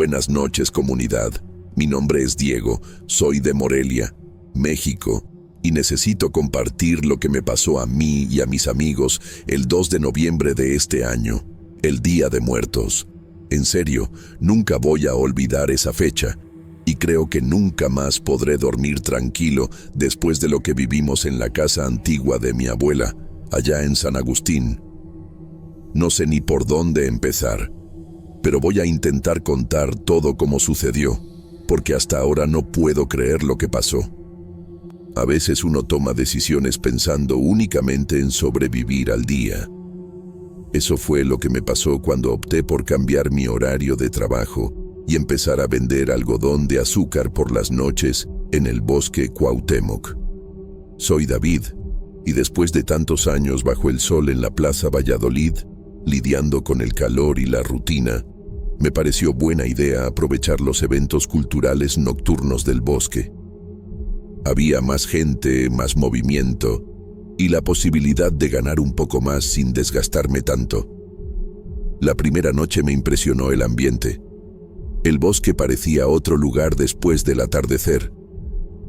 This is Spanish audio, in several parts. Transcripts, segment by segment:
Buenas noches, comunidad. Mi nombre es Diego, soy de Morelia, México, y necesito compartir lo que me pasó a mí y a mis amigos el 2 de noviembre de este año, el Día de Muertos. En serio, nunca voy a olvidar esa fecha, y creo que nunca más podré dormir tranquilo después de lo que vivimos en la casa antigua de mi abuela, allá en San Agustín. No sé ni por dónde empezar, pero voy a intentar contar todo como sucedió, porque hasta ahora no puedo creer lo que pasó. A veces uno toma decisiones pensando únicamente en sobrevivir al día. Eso fue lo que me pasó cuando opté por cambiar mi horario de trabajo y empezar a vender algodón de azúcar por las noches en el bosque Cuauhtémoc. Soy David, y después de tantos años bajo el sol en la Plaza Valladolid, lidiando con el calor y la rutina, me pareció buena idea aprovechar los eventos culturales nocturnos del bosque. Había más gente, más movimiento, y la posibilidad de ganar un poco más sin desgastarme tanto. La primera noche me impresionó el ambiente. El bosque parecía otro lugar después del atardecer.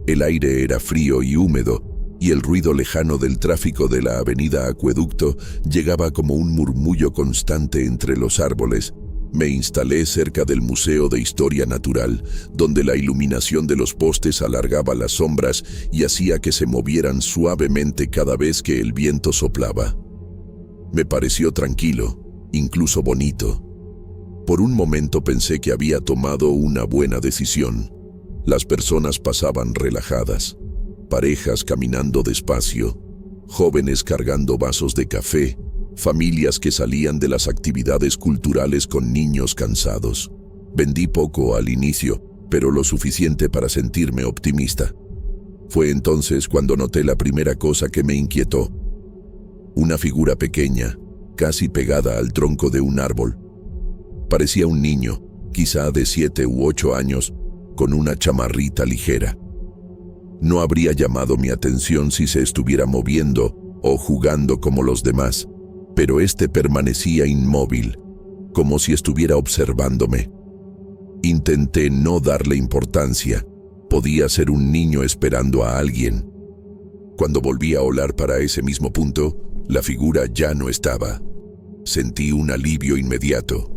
El aire era frío y húmedo, y el ruido lejano del tráfico de la avenida Acueducto llegaba como un murmullo constante entre los árboles. Me instalé cerca del Museo de Historia Natural, donde la iluminación de los postes alargaba las sombras y hacía que se movieran suavemente cada vez que el viento soplaba. Me pareció tranquilo, incluso bonito. Por un momento pensé que había tomado una buena decisión. Las personas pasaban relajadas, parejas caminando despacio, jóvenes cargando vasos de café, familias que salían de las actividades culturales con niños cansados. Vendí poco al inicio, pero lo suficiente para sentirme optimista. Fue entonces cuando noté la primera cosa que me inquietó. Una figura pequeña, casi pegada al tronco de un árbol. Parecía un niño, quizá de 7 u 8 años, con una chamarrita ligera. No habría llamado mi atención si se estuviera moviendo o jugando como los demás, pero este permanecía inmóvil, como si estuviera observándome. Intenté no darle importancia. Podía ser un niño esperando a alguien. Cuando volví a olar para ese mismo punto, la figura ya no estaba. Sentí un alivio inmediato,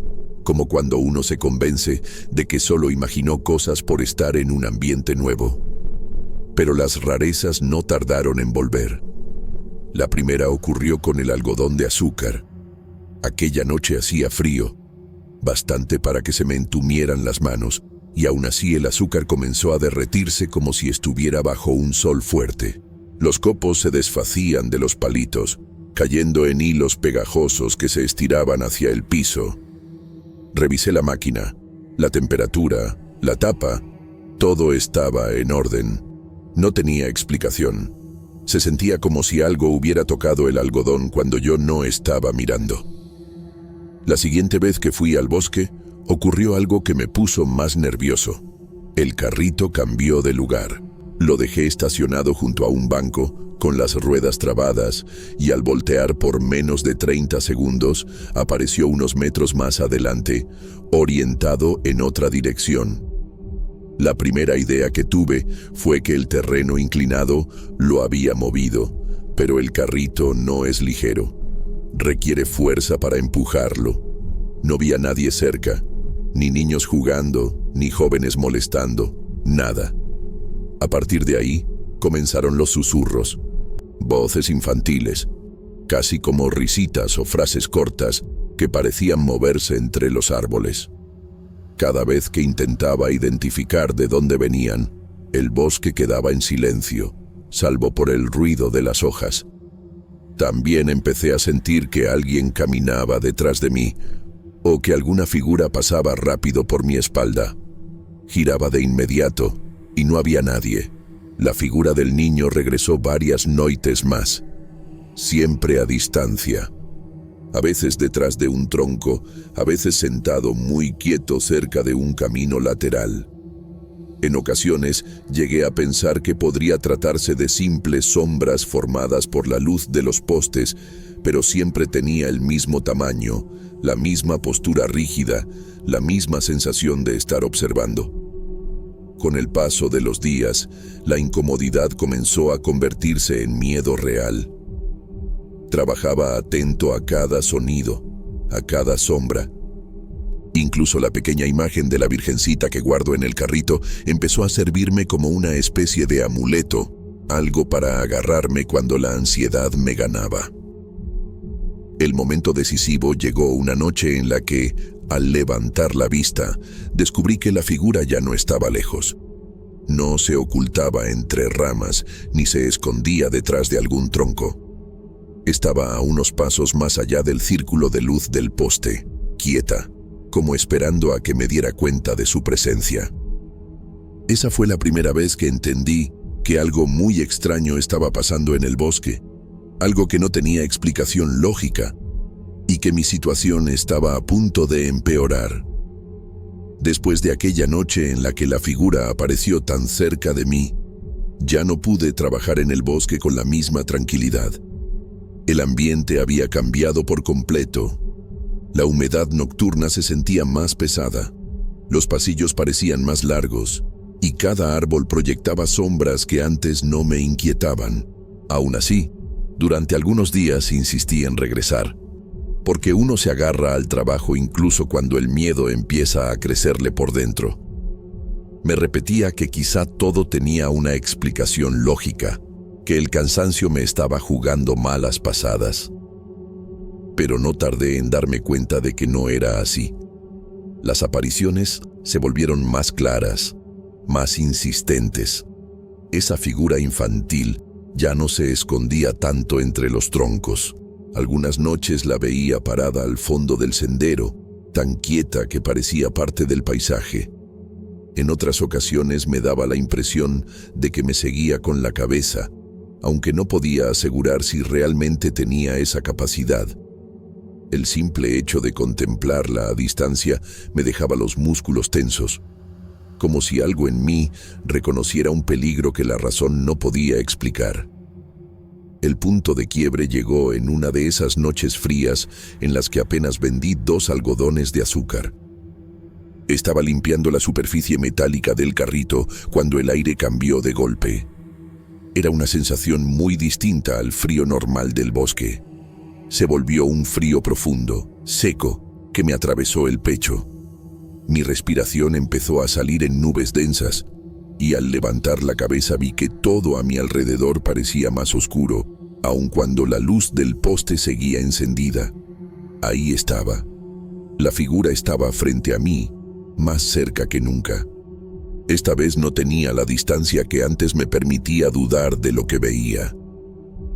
como cuando uno se convence de que solo imaginó cosas por estar en un ambiente nuevo. Pero las rarezas no tardaron en volver. La primera ocurrió con el algodón de azúcar. Aquella noche hacía frío, bastante para que se me entumieran las manos, y aún así el azúcar comenzó a derretirse como si estuviera bajo un sol fuerte. Los copos se desfacían de los palitos, cayendo en hilos pegajosos que se estiraban hacia el piso. Revisé la máquina, la temperatura, la tapa, todo estaba en orden. No tenía explicación. Se sentía como si algo hubiera tocado el algodón cuando yo no estaba mirando. La siguiente vez que fui al bosque, ocurrió algo que me puso más nervioso. El carrito cambió de lugar. Lo dejé estacionado junto a un banco, con las ruedas trabadas, y al voltear por menos de 30 segundos, apareció unos metros más adelante, orientado en otra dirección. La primera idea que tuve fue que el terreno inclinado lo había movido, pero el carrito no es ligero. Requiere fuerza para empujarlo. No vi a nadie cerca, ni niños jugando, ni jóvenes molestando, nada. A partir de ahí, comenzaron los susurros, voces infantiles, casi como risitas o frases cortas que parecían moverse entre los árboles. Cada vez que intentaba identificar de dónde venían, el bosque quedaba en silencio, salvo por el ruido de las hojas. También empecé a sentir que alguien caminaba detrás de mí, o que alguna figura pasaba rápido por mi espalda. Giraba de inmediato, y no había nadie. La figura del niño regresó varias noites más, siempre a distancia. A veces detrás de un tronco, a veces sentado muy quieto cerca de un camino lateral. En ocasiones llegué a pensar que podría tratarse de simples sombras formadas por la luz de los postes, pero siempre tenía el mismo tamaño, la misma postura rígida, la misma sensación de estar observando. Con el paso de los días, la incomodidad comenzó a convertirse en miedo real. Trabajaba atento a cada sonido, a cada sombra. Incluso la pequeña imagen de la Virgencita que guardo en el carrito empezó a servirme como una especie de amuleto, algo para agarrarme cuando la ansiedad me ganaba. El momento decisivo llegó una noche en la que, al levantar la vista, descubrí que la figura ya no estaba lejos. No se ocultaba entre ramas, ni se escondía detrás de algún tronco. Estaba a unos pasos más allá del círculo de luz del poste, quieta, como esperando a que me diera cuenta de su presencia. Esa fue la primera vez que entendí que algo muy extraño estaba pasando en el bosque, algo que no tenía explicación lógica, y que mi situación estaba a punto de empeorar. Después de aquella noche en la que la figura apareció tan cerca de mí, ya no pude trabajar en el bosque con la misma tranquilidad. El ambiente había cambiado por completo. La humedad nocturna se sentía más pesada, los pasillos parecían más largos, y cada árbol proyectaba sombras que antes no me inquietaban. Aún así, durante algunos días insistí en regresar, porque uno se agarra al trabajo incluso cuando el miedo empieza a crecerle por dentro. Me repetía que quizá todo tenía una explicación lógica, que el cansancio me estaba jugando malas pasadas. Pero no tardé en darme cuenta de que no era así. Las apariciones se volvieron más claras, más insistentes. Esa figura infantil ya no se escondía tanto entre los troncos. Algunas noches la veía parada al fondo del sendero, tan quieta que parecía parte del paisaje. En otras ocasiones me daba la impresión de que me seguía con la cabeza, aunque no podía asegurar si realmente tenía esa capacidad. El simple hecho de contemplarla a distancia me dejaba los músculos tensos, como si algo en mí reconociera un peligro que la razón no podía explicar. El punto de quiebre llegó en una de esas noches frías en las que apenas vendí 2 algodones de azúcar. Estaba limpiando la superficie metálica del carrito cuando el aire cambió de golpe. Era una sensación muy distinta al frío normal del bosque. Se volvió un frío profundo, seco, que me atravesó el pecho. Mi respiración empezó a salir en nubes densas, y al levantar la cabeza vi que todo a mi alrededor parecía más oscuro, aun cuando la luz del poste seguía encendida. Ahí estaba. La figura estaba frente a mí, más cerca que nunca. Esta vez no tenía la distancia que antes me permitía dudar de lo que veía.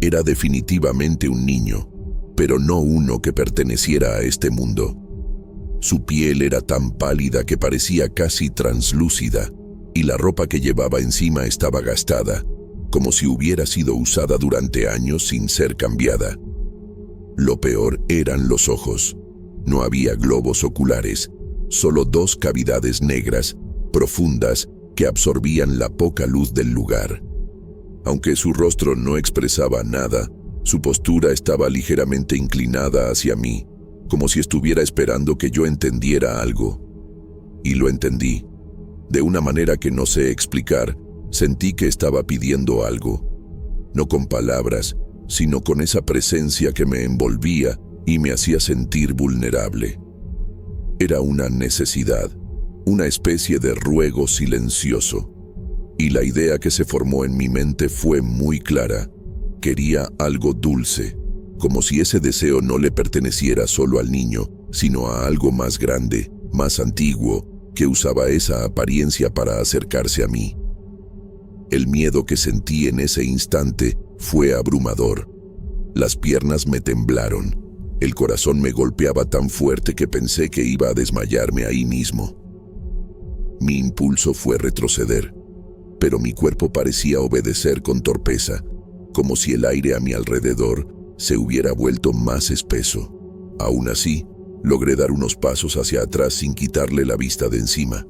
Era definitivamente un niño, pero no uno que perteneciera a este mundo. Su piel era tan pálida que parecía casi translúcida, y la ropa que llevaba encima estaba gastada, como si hubiera sido usada durante años sin ser cambiada. Lo peor eran los ojos. No había globos oculares, solo 2 cavidades negras, profundas, que absorbían la poca luz del lugar. Aunque su rostro no expresaba nada, su postura estaba ligeramente inclinada hacia mí, como si estuviera esperando que yo entendiera algo. Y lo entendí. De una manera que no sé explicar, sentí que estaba pidiendo algo. No con palabras, sino con esa presencia que me envolvía y me hacía sentir vulnerable. Era una necesidad, una especie de ruego silencioso. Y la idea que se formó en mi mente fue muy clara. Quería algo dulce, como si ese deseo no le perteneciera solo al niño, sino a algo más grande, más antiguo, que usaba esa apariencia para acercarse a mí. El miedo que sentí en ese instante fue abrumador. Las piernas me temblaron. El corazón me golpeaba tan fuerte que pensé que iba a desmayarme ahí mismo. Mi impulso fue retroceder, pero mi cuerpo parecía obedecer con torpeza, como si el aire a mi alrededor se hubiera vuelto más espeso. Aún así, logré dar unos pasos hacia atrás sin quitarle la vista de encima.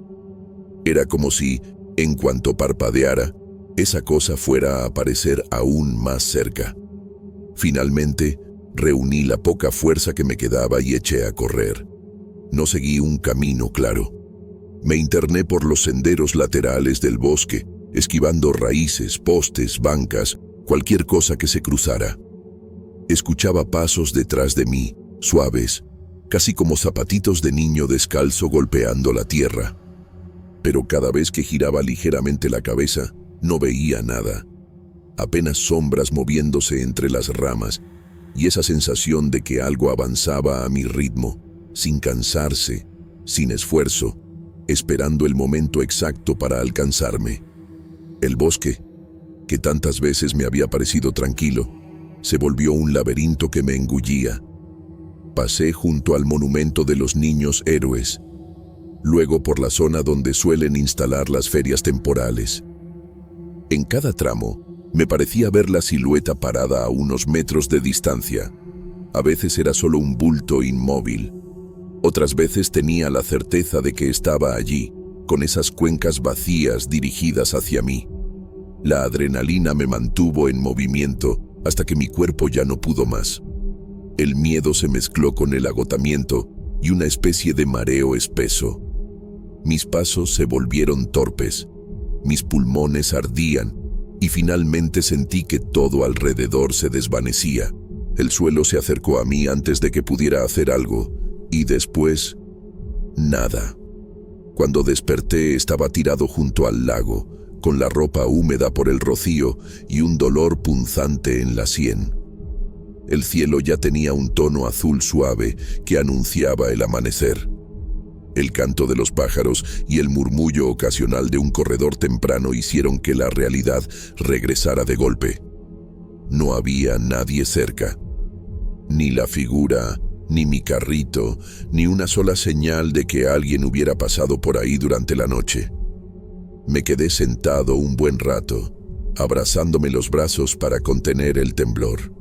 Era como si En cuanto parpadeara, esa cosa fuera a aparecer aún más cerca. Finalmente, reuní la poca fuerza que me quedaba y eché a correr. No seguí un camino claro. Me interné por los senderos laterales del bosque, esquivando raíces, postes, bancas, cualquier cosa que se cruzara. Escuchaba pasos detrás de mí, suaves, casi como zapatitos de niño descalzo golpeando la tierra. Pero cada vez que giraba ligeramente la cabeza, no veía nada. Apenas sombras moviéndose entre las ramas, y esa sensación de que algo avanzaba a mi ritmo, sin cansarse, sin esfuerzo, esperando el momento exacto para alcanzarme. El bosque, que tantas veces me había parecido tranquilo, se volvió un laberinto que me engullía. Pasé junto al monumento de los niños héroes, luego por la zona donde suelen instalar las ferias temporales. En cada tramo, me parecía ver la silueta parada a unos metros de distancia. A veces era solo un bulto inmóvil. Otras veces tenía la certeza de que estaba allí, con esas cuencas vacías dirigidas hacia mí. La adrenalina me mantuvo en movimiento hasta que mi cuerpo ya no pudo más. El miedo se mezcló con el agotamiento y una especie de mareo espeso. Mis pasos se volvieron torpes, mis pulmones ardían y finalmente sentí que todo alrededor se desvanecía. El suelo se acercó a mí antes de que pudiera hacer algo y después, nada. Cuando desperté estaba tirado junto al lago, con la ropa húmeda por el rocío y un dolor punzante en la sien. El cielo ya tenía un tono azul suave que anunciaba el amanecer. El canto de los pájaros y el murmullo ocasional de un corredor temprano hicieron que la realidad regresara de golpe. No había nadie cerca. Ni la figura, ni mi carrito, ni una sola señal de que alguien hubiera pasado por ahí durante la noche. Me quedé sentado un buen rato, abrazándome los brazos para contener el temblor.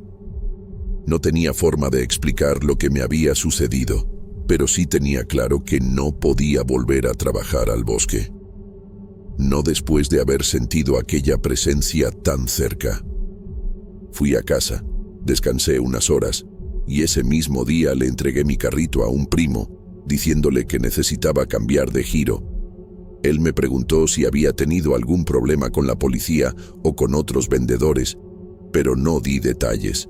No tenía forma de explicar lo que me había sucedido, pero sí tenía claro que no podía volver a trabajar al bosque. No después de haber sentido aquella presencia tan cerca. Fui a casa, descansé unas horas, y ese mismo día le entregué mi carrito a un primo, diciéndole que necesitaba cambiar de giro. Él me preguntó si había tenido algún problema con la policía o con otros vendedores, pero no di detalles.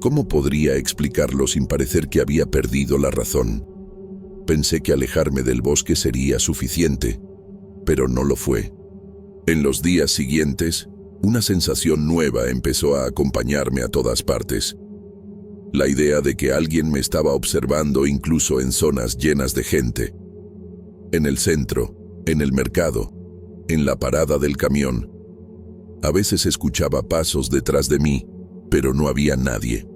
¿Cómo podría explicarlo sin parecer que había perdido la razón? Pensé que alejarme del bosque sería suficiente, pero no lo fue. En los días siguientes, una sensación nueva empezó a acompañarme a todas partes. La idea de que alguien me estaba observando incluso en zonas llenas de gente. En el centro, en el mercado, en la parada del camión. A veces escuchaba pasos detrás de mí, pero no había nadie.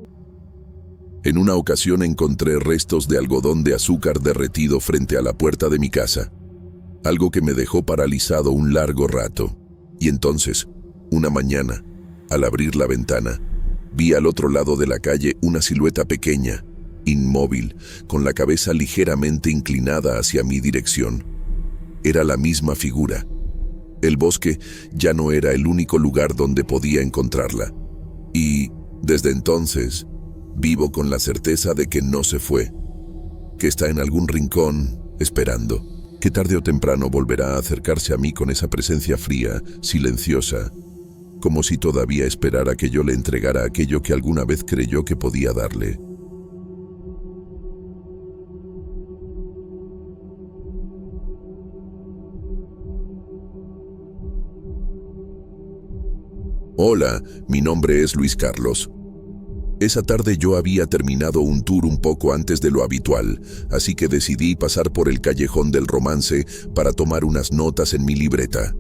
En una ocasión encontré restos de algodón de azúcar derretido frente a la puerta de mi casa, algo que me dejó paralizado un largo rato. Y entonces, una mañana, al abrir la ventana, vi al otro lado de la calle una silueta pequeña, inmóvil, con la cabeza ligeramente inclinada hacia mi dirección. Era la misma figura. El bosque ya no era el único lugar donde podía encontrarla. Y, desde entonces, vivo con la certeza de que no se fue, que está en algún rincón, esperando, que tarde o temprano volverá a acercarse a mí con esa presencia fría, silenciosa, como si todavía esperara que yo le entregara aquello que alguna vez creyó que podía darle. Hola, mi nombre es Luis Carlos. Esa tarde yo había terminado un tour un poco antes de lo habitual, así que decidí pasar por el Callejón del Romance para tomar unas notas en mi libreta.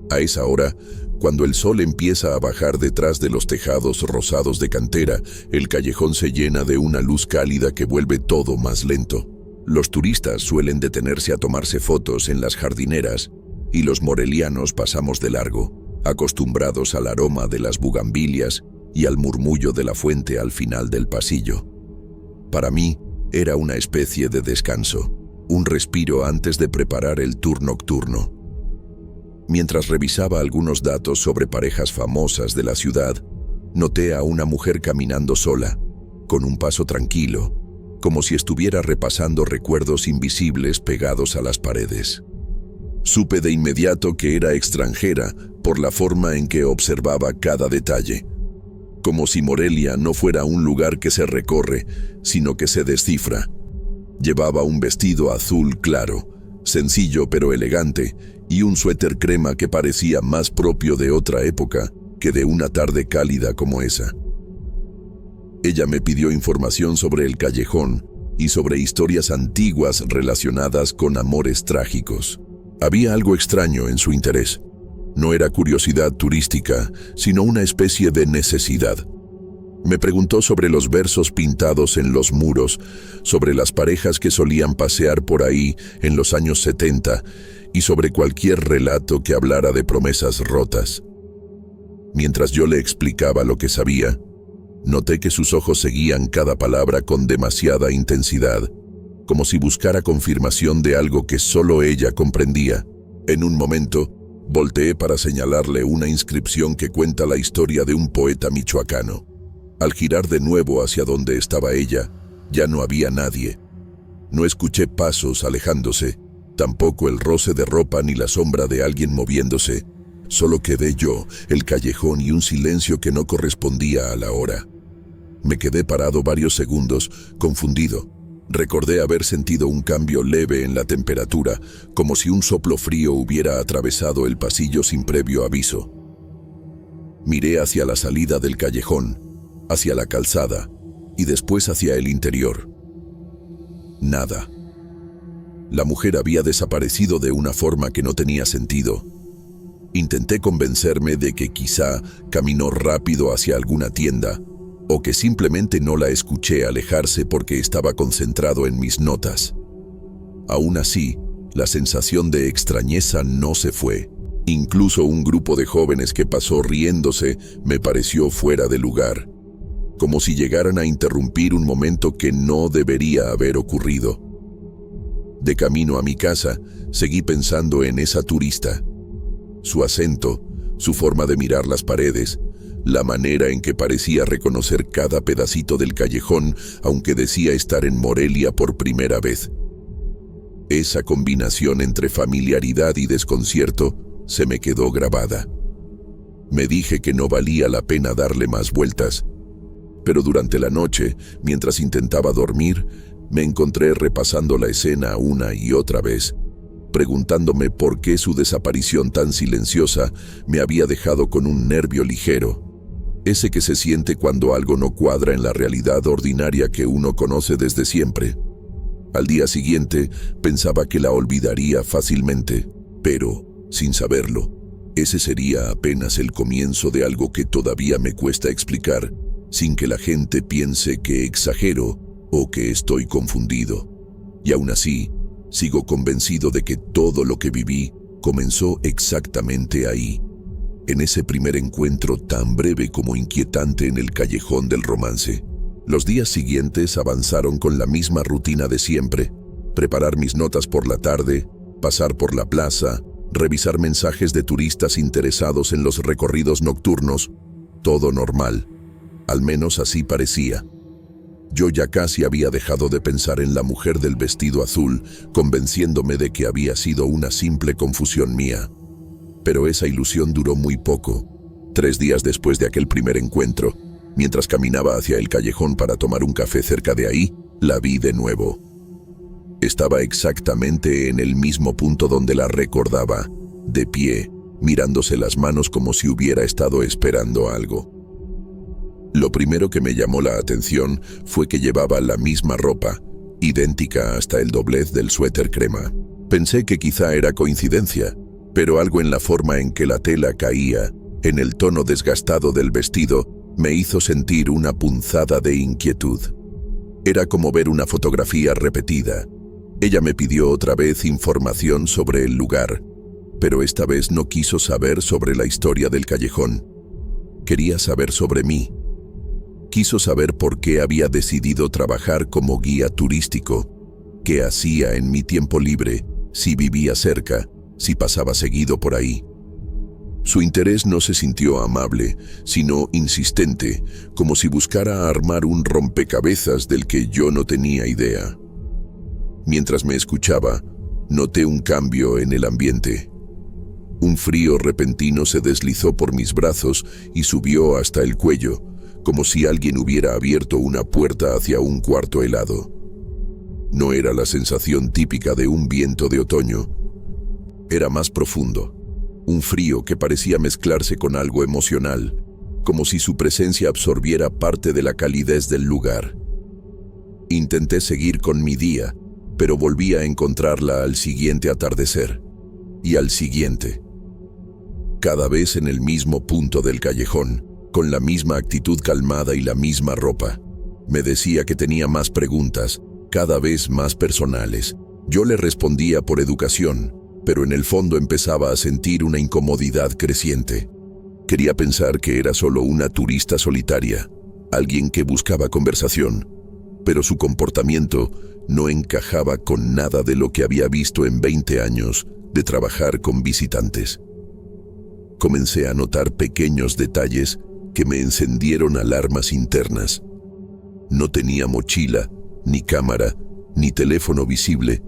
A esa hora, cuando el sol empieza a bajar detrás de los tejados rosados de cantera, el callejón se llena de una luz cálida que vuelve todo más lento. Los turistas suelen detenerse a tomarse fotos en las jardineras, y los morelianos pasamos de largo, acostumbrados al aroma de las bugambilias y al murmullo de la fuente al final del pasillo. Para mí, era una especie de descanso, un respiro antes de preparar el tour nocturno. Mientras revisaba algunos datos sobre parejas famosas de la ciudad, noté a una mujer caminando sola, con un paso tranquilo, como si estuviera repasando recuerdos invisibles pegados a las paredes. Supe de inmediato que era extranjera por la forma en que observaba cada detalle, como si Morelia no fuera un lugar que se recorre, sino que se descifra. Llevaba un vestido azul claro, sencillo pero elegante, y un suéter crema que parecía más propio de otra época que de una tarde cálida como esa. Ella me pidió información sobre el callejón y sobre historias antiguas relacionadas con amores trágicos. Había algo extraño en su interés. No era curiosidad turística, sino una especie de necesidad. Me preguntó sobre los versos pintados en los muros, sobre las parejas que solían pasear por ahí en los años 70 y sobre cualquier relato que hablara de promesas rotas. Mientras yo le explicaba lo que sabía, noté que sus ojos seguían cada palabra con demasiada intensidad, como si buscara confirmación de algo que solo ella comprendía. En un momento, volteé para señalarle una inscripción que cuenta la historia de un poeta michoacano. Al girar de nuevo hacia donde estaba ella, ya no había nadie. No escuché pasos alejándose, tampoco el roce de ropa ni la sombra de alguien moviéndose. Solo quedé yo, el callejón y un silencio que no correspondía a la hora. Me quedé parado varios segundos, confundido. Recordé haber sentido un cambio leve en la temperatura, como si un soplo frío hubiera atravesado el pasillo sin previo aviso. Miré hacia la salida del callejón, hacia la calzada, y después hacia el interior. Nada. La mujer había desaparecido de una forma que no tenía sentido. Intenté convencerme de que quizá caminó rápido hacia alguna tienda, o que simplemente no la escuché alejarse porque estaba concentrado en mis notas. Aún así, la sensación de extrañeza no se fue. Incluso un grupo de jóvenes que pasó riéndose me pareció fuera de lugar, como si llegaran a interrumpir un momento que no debería haber ocurrido. De camino a mi casa, seguí pensando en esa turista. Su acento, su forma de mirar las paredes, la manera en que parecía reconocer cada pedacito del callejón, aunque decía estar en Morelia por primera vez. Esa combinación entre familiaridad y desconcierto se me quedó grabada. Me dije que no valía la pena darle más vueltas, pero durante la noche, mientras intentaba dormir, me encontré repasando la escena una y otra vez, preguntándome por qué su desaparición tan silenciosa me había dejado con un nervio ligero, ese que se siente cuando algo no cuadra en la realidad ordinaria que uno conoce desde siempre. Al día siguiente pensaba que la olvidaría fácilmente, pero, sin saberlo, ese sería apenas el comienzo de algo que todavía me cuesta explicar, sin que la gente piense que exagero o que estoy confundido. Y aún así, sigo convencido de que todo lo que viví comenzó exactamente ahí, en ese primer encuentro tan breve como inquietante en el callejón del romance. Los días siguientes avanzaron con la misma rutina de siempre: preparar mis notas por la tarde, pasar por la plaza, revisar mensajes de turistas interesados en los recorridos nocturnos. Todo normal, al menos así parecía. Yo ya casi había dejado de pensar en la mujer del vestido azul, convenciéndome de que había sido una simple confusión mía. Pero esa ilusión duró muy poco. 3 días después de aquel primer encuentro, mientras caminaba hacia el callejón para tomar un café cerca de ahí, la vi de nuevo. Estaba exactamente en el mismo punto donde la recordaba, de pie, mirándose las manos como si hubiera estado esperando algo. Lo primero que me llamó la atención fue que llevaba la misma ropa, idéntica hasta el doblez del suéter crema. Pensé que quizá era coincidencia, pero algo en la forma en que la tela caía, en el tono desgastado del vestido, me hizo sentir una punzada de inquietud. Era como ver una fotografía repetida. Ella me pidió otra vez información sobre el lugar, pero esta vez no quiso saber sobre la historia del callejón. Quería saber sobre mí. Quiso saber por qué había decidido trabajar como guía turístico, qué hacía en mi tiempo libre, si vivía cerca, si pasaba seguido por ahí. Su interés no se sintió amable, sino insistente, como si buscara armar un rompecabezas del que yo no tenía idea. Mientras me escuchaba, noté un cambio en el ambiente. Un frío repentino se deslizó por mis brazos y subió hasta el cuello, como si alguien hubiera abierto una puerta hacia un cuarto helado. No era la sensación típica de un viento de otoño. Era más profundo. Un frío que parecía mezclarse con algo emocional, como si su presencia absorbiera parte de la calidez del lugar. Intenté seguir con mi día, pero volví a encontrarla al siguiente atardecer, y al siguiente. Cada vez en el mismo punto del callejón, con la misma actitud calmada y la misma ropa. Me decía que tenía más preguntas, cada vez más personales. Yo le respondía por educación, pero en el fondo empezaba a sentir una incomodidad creciente. Quería pensar que era solo una turista solitaria, alguien que buscaba conversación, pero su comportamiento no encajaba con nada de lo que había visto en 20 años de trabajar con visitantes. Comencé a notar pequeños detalles que me encendieron alarmas internas. No tenía mochila, ni cámara, ni teléfono visible.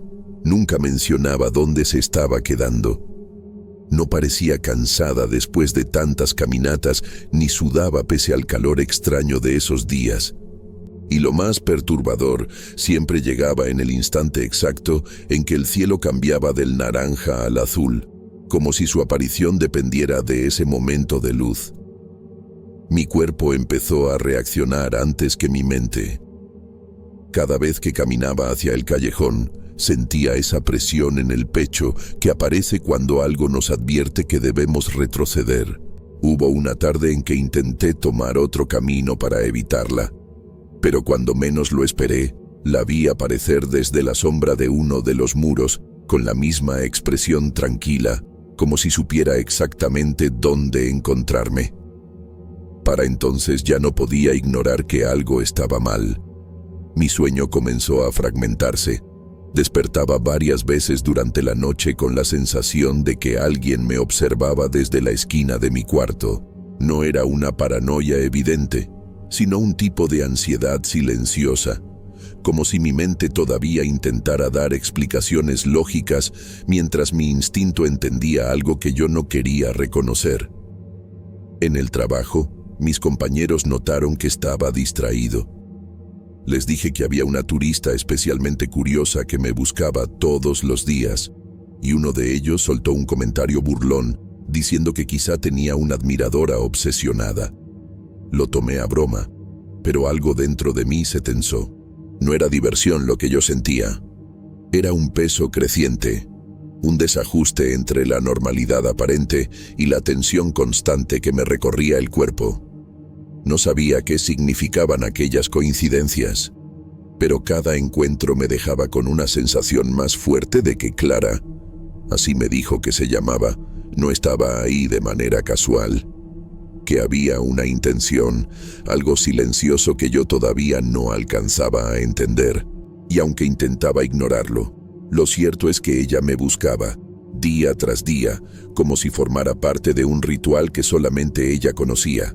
Nunca mencionaba dónde se estaba quedando. No parecía cansada después de tantas caminatas, ni sudaba pese al calor extraño de esos días. Y lo más perturbador siempre llegaba en el instante exacto en que el cielo cambiaba del naranja al azul, como si su aparición dependiera de ese momento de luz. Mi cuerpo empezó a reaccionar antes que mi mente. Cada vez que caminaba hacia el callejón, sentía esa presión en el pecho que aparece cuando algo nos advierte que debemos retroceder. Hubo una tarde en que intenté tomar otro camino para evitarla, pero cuando menos lo esperé, la vi aparecer desde la sombra de uno de los muros, con la misma expresión tranquila, como si supiera exactamente dónde encontrarme. Para entonces ya no podía ignorar que algo estaba mal. Mi sueño comenzó a fragmentarse. Despertaba varias veces durante la noche con la sensación de que alguien me observaba desde la esquina de mi cuarto. No era una paranoia evidente, sino un tipo de ansiedad silenciosa, como si mi mente todavía intentara dar explicaciones lógicas mientras mi instinto entendía algo que yo no quería reconocer. En el trabajo, mis compañeros notaron que estaba distraído. Les dije que había una turista especialmente curiosa que me buscaba todos los días, y uno de ellos soltó un comentario burlón, diciendo que quizá tenía una admiradora obsesionada. Lo tomé a broma, pero algo dentro de mí se tensó. No era diversión lo que yo sentía. Era un peso creciente, un desajuste entre la normalidad aparente y la tensión constante que me recorría el cuerpo. No sabía qué significaban aquellas coincidencias, pero cada encuentro me dejaba con una sensación más fuerte de que Clara, así me dijo que se llamaba, no estaba ahí de manera casual, que había una intención, algo silencioso que yo todavía no alcanzaba a entender, y aunque intentaba ignorarlo, lo cierto es que ella me buscaba, día tras día, como si formara parte de un ritual que solamente ella conocía.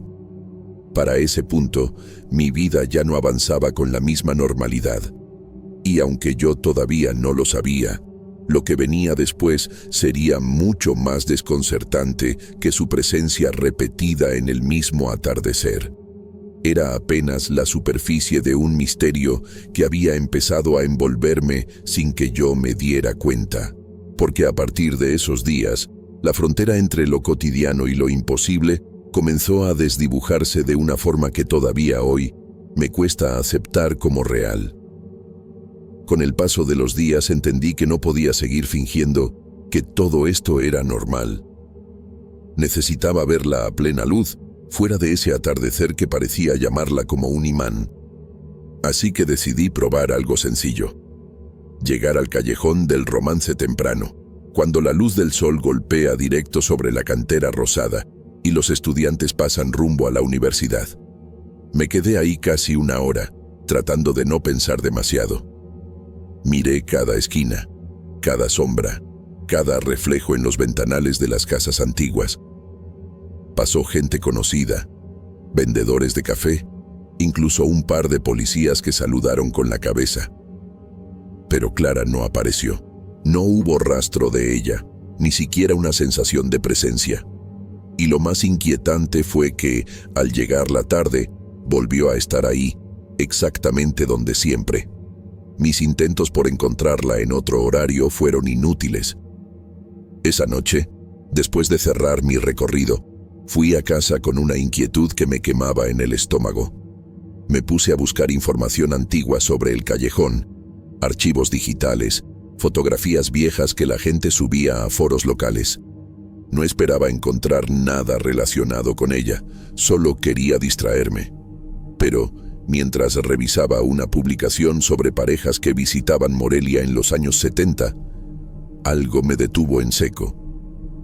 Para ese punto, mi vida ya no avanzaba con la misma normalidad. Y aunque yo todavía no lo sabía, lo que venía después sería mucho más desconcertante que su presencia repetida en el mismo atardecer. Era apenas la superficie de un misterio que había empezado a envolverme sin que yo me diera cuenta. Porque a partir de esos días, la frontera entre lo cotidiano y lo imposible comenzó a desdibujarse de una forma que todavía hoy me cuesta aceptar como real. Con el paso de los días entendí que no podía seguir fingiendo que todo esto era normal. Necesitaba verla a plena luz, fuera de ese atardecer que parecía llamarla como un imán. Así que decidí probar algo sencillo. Llegar al callejón del romance temprano, cuando la luz del sol golpea directo sobre la cantera rosada y los estudiantes pasan rumbo a la universidad. Me quedé ahí casi una hora, tratando de no pensar demasiado. Miré cada esquina, cada sombra, cada reflejo en los ventanales de las casas antiguas. Pasó gente conocida, vendedores de café, incluso un par de policías que saludaron con la cabeza. Pero Clara no apareció. No hubo rastro de ella, ni siquiera una sensación de presencia. Y lo más inquietante fue que, al llegar la tarde, volvió a estar ahí, exactamente donde siempre. Mis intentos por encontrarla en otro horario fueron inútiles. Esa noche, después de cerrar mi recorrido, fui a casa con una inquietud que me quemaba en el estómago. Me puse a buscar información antigua sobre el callejón, archivos digitales, fotografías viejas que la gente subía a foros locales. No esperaba encontrar nada relacionado con ella, solo quería distraerme. Pero, mientras revisaba una publicación sobre parejas que visitaban Morelia en los años 70, algo me detuvo en seco.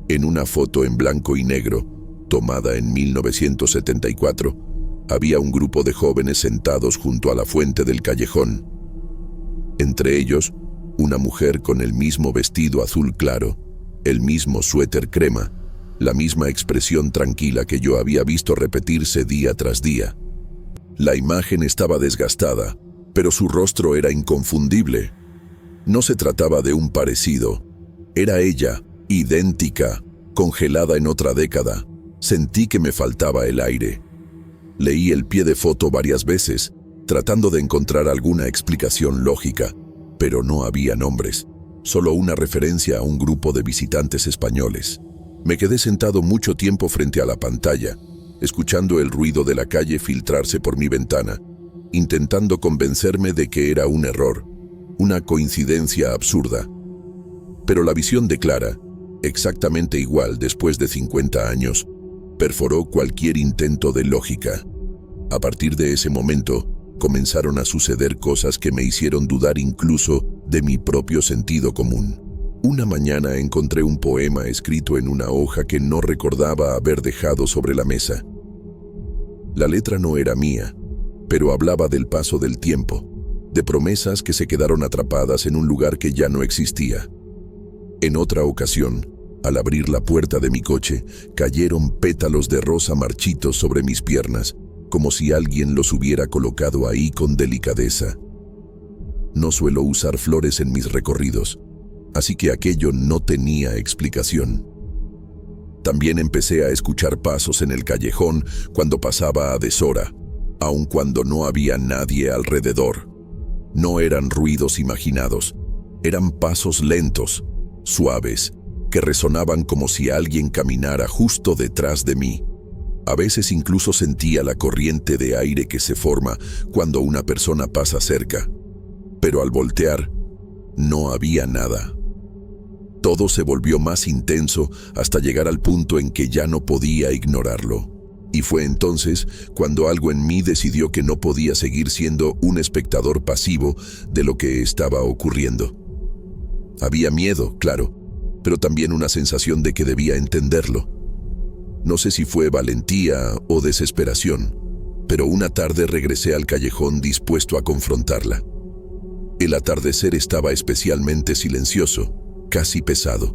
En una foto en blanco y negro, tomada en 1974, había un grupo de jóvenes sentados junto a la fuente del callejón. Entre ellos, una mujer con el mismo vestido azul claro, el mismo suéter crema, la misma expresión tranquila que yo había visto repetirse día tras día. La imagen estaba desgastada, pero su rostro era inconfundible. No se trataba de un parecido. Era ella, idéntica, congelada en otra década. Sentí que me faltaba el aire. Leí el pie de foto varias veces, tratando de encontrar alguna explicación lógica, pero no había nombres, solo una referencia a un grupo de visitantes españoles. Me quedé sentado mucho tiempo frente a la pantalla, escuchando el ruido de la calle filtrarse por mi ventana, intentando convencerme de que era un error, una coincidencia absurda. Pero la visión de Clara, exactamente igual después de 50 años, perforó cualquier intento de lógica. A partir de ese momento, comenzaron a suceder cosas que me hicieron dudar incluso de mi propio sentido común. Una mañana encontré un poema escrito en una hoja que no recordaba haber dejado sobre la mesa. La letra no era mía, pero hablaba del paso del tiempo, de promesas que se quedaron atrapadas en un lugar que ya no existía. En otra ocasión, al abrir la puerta de mi coche, cayeron pétalos de rosa marchitos sobre mis piernas, como si alguien los hubiera colocado ahí con delicadeza. No suelo usar flores en mis recorridos, así que aquello no tenía explicación. También empecé a escuchar pasos en el callejón cuando pasaba a deshora, aun cuando no había nadie alrededor. No eran ruidos imaginados, eran pasos lentos, suaves, que resonaban como si alguien caminara justo detrás de mí. A veces incluso sentía la corriente de aire que se forma cuando una persona pasa cerca. Pero al voltear, no había nada. Todo se volvió más intenso hasta llegar al punto en que ya no podía ignorarlo. Y fue entonces cuando algo en mí decidió que no podía seguir siendo un espectador pasivo de lo que estaba ocurriendo. Había miedo, claro, pero también una sensación de que debía entenderlo. No sé si fue valentía o desesperación, pero una tarde regresé al callejón dispuesto a confrontarla. El atardecer estaba especialmente silencioso, casi pesado.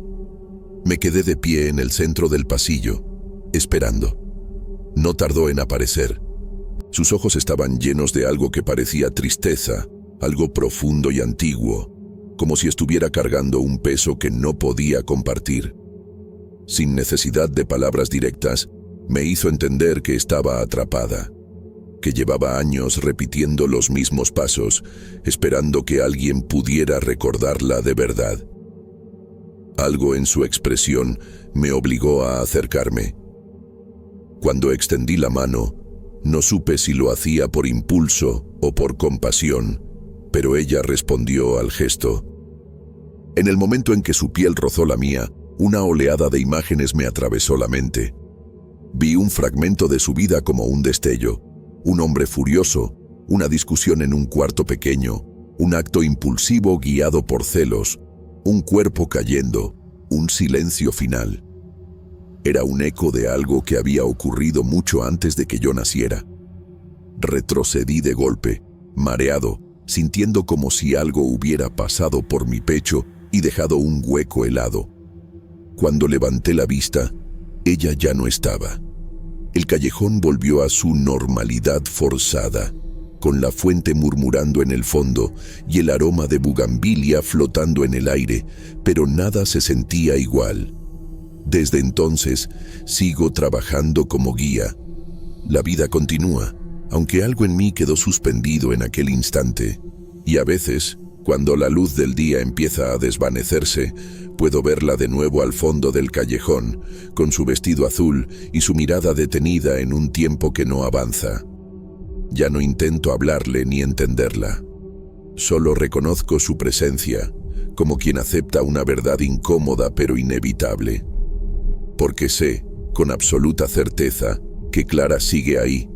Me quedé de pie en el centro del pasillo, esperando. No tardó en aparecer. Sus ojos estaban llenos de algo que parecía tristeza, algo profundo y antiguo, como si estuviera cargando un peso que no podía compartir. Sin necesidad de palabras directas, me hizo entender que estaba atrapada, que llevaba años repitiendo los mismos pasos, esperando que alguien pudiera recordarla de verdad. Algo en su expresión me obligó a acercarme. Cuando extendí la mano, no supe si lo hacía por impulso o por compasión, pero ella respondió al gesto. En el momento en que su piel rozó la mía, una oleada de imágenes me atravesó la mente. Vi un fragmento de su vida como un destello, un hombre furioso, una discusión en un cuarto pequeño, un acto impulsivo guiado por celos, un cuerpo cayendo, un silencio final. Era un eco de algo que había ocurrido mucho antes de que yo naciera. Retrocedí de golpe, mareado, sintiendo como si algo hubiera pasado por mi pecho y dejado un hueco helado. Cuando levanté la vista, ella ya no estaba. El callejón volvió a su normalidad forzada, con la fuente murmurando en el fondo y el aroma de bugambilia flotando en el aire, pero nada se sentía igual. Desde entonces, sigo trabajando como guía. La vida continúa, aunque algo en mí quedó suspendido en aquel instante. Y a veces, cuando la luz del día empieza a desvanecerse, puedo verla de nuevo al fondo del callejón, con su vestido azul y su mirada detenida en un tiempo que no avanza. Ya no intento hablarle ni entenderla. Solo reconozco su presencia, como quien acepta una verdad incómoda pero inevitable. Porque sé, con absoluta certeza, que Clara sigue ahí,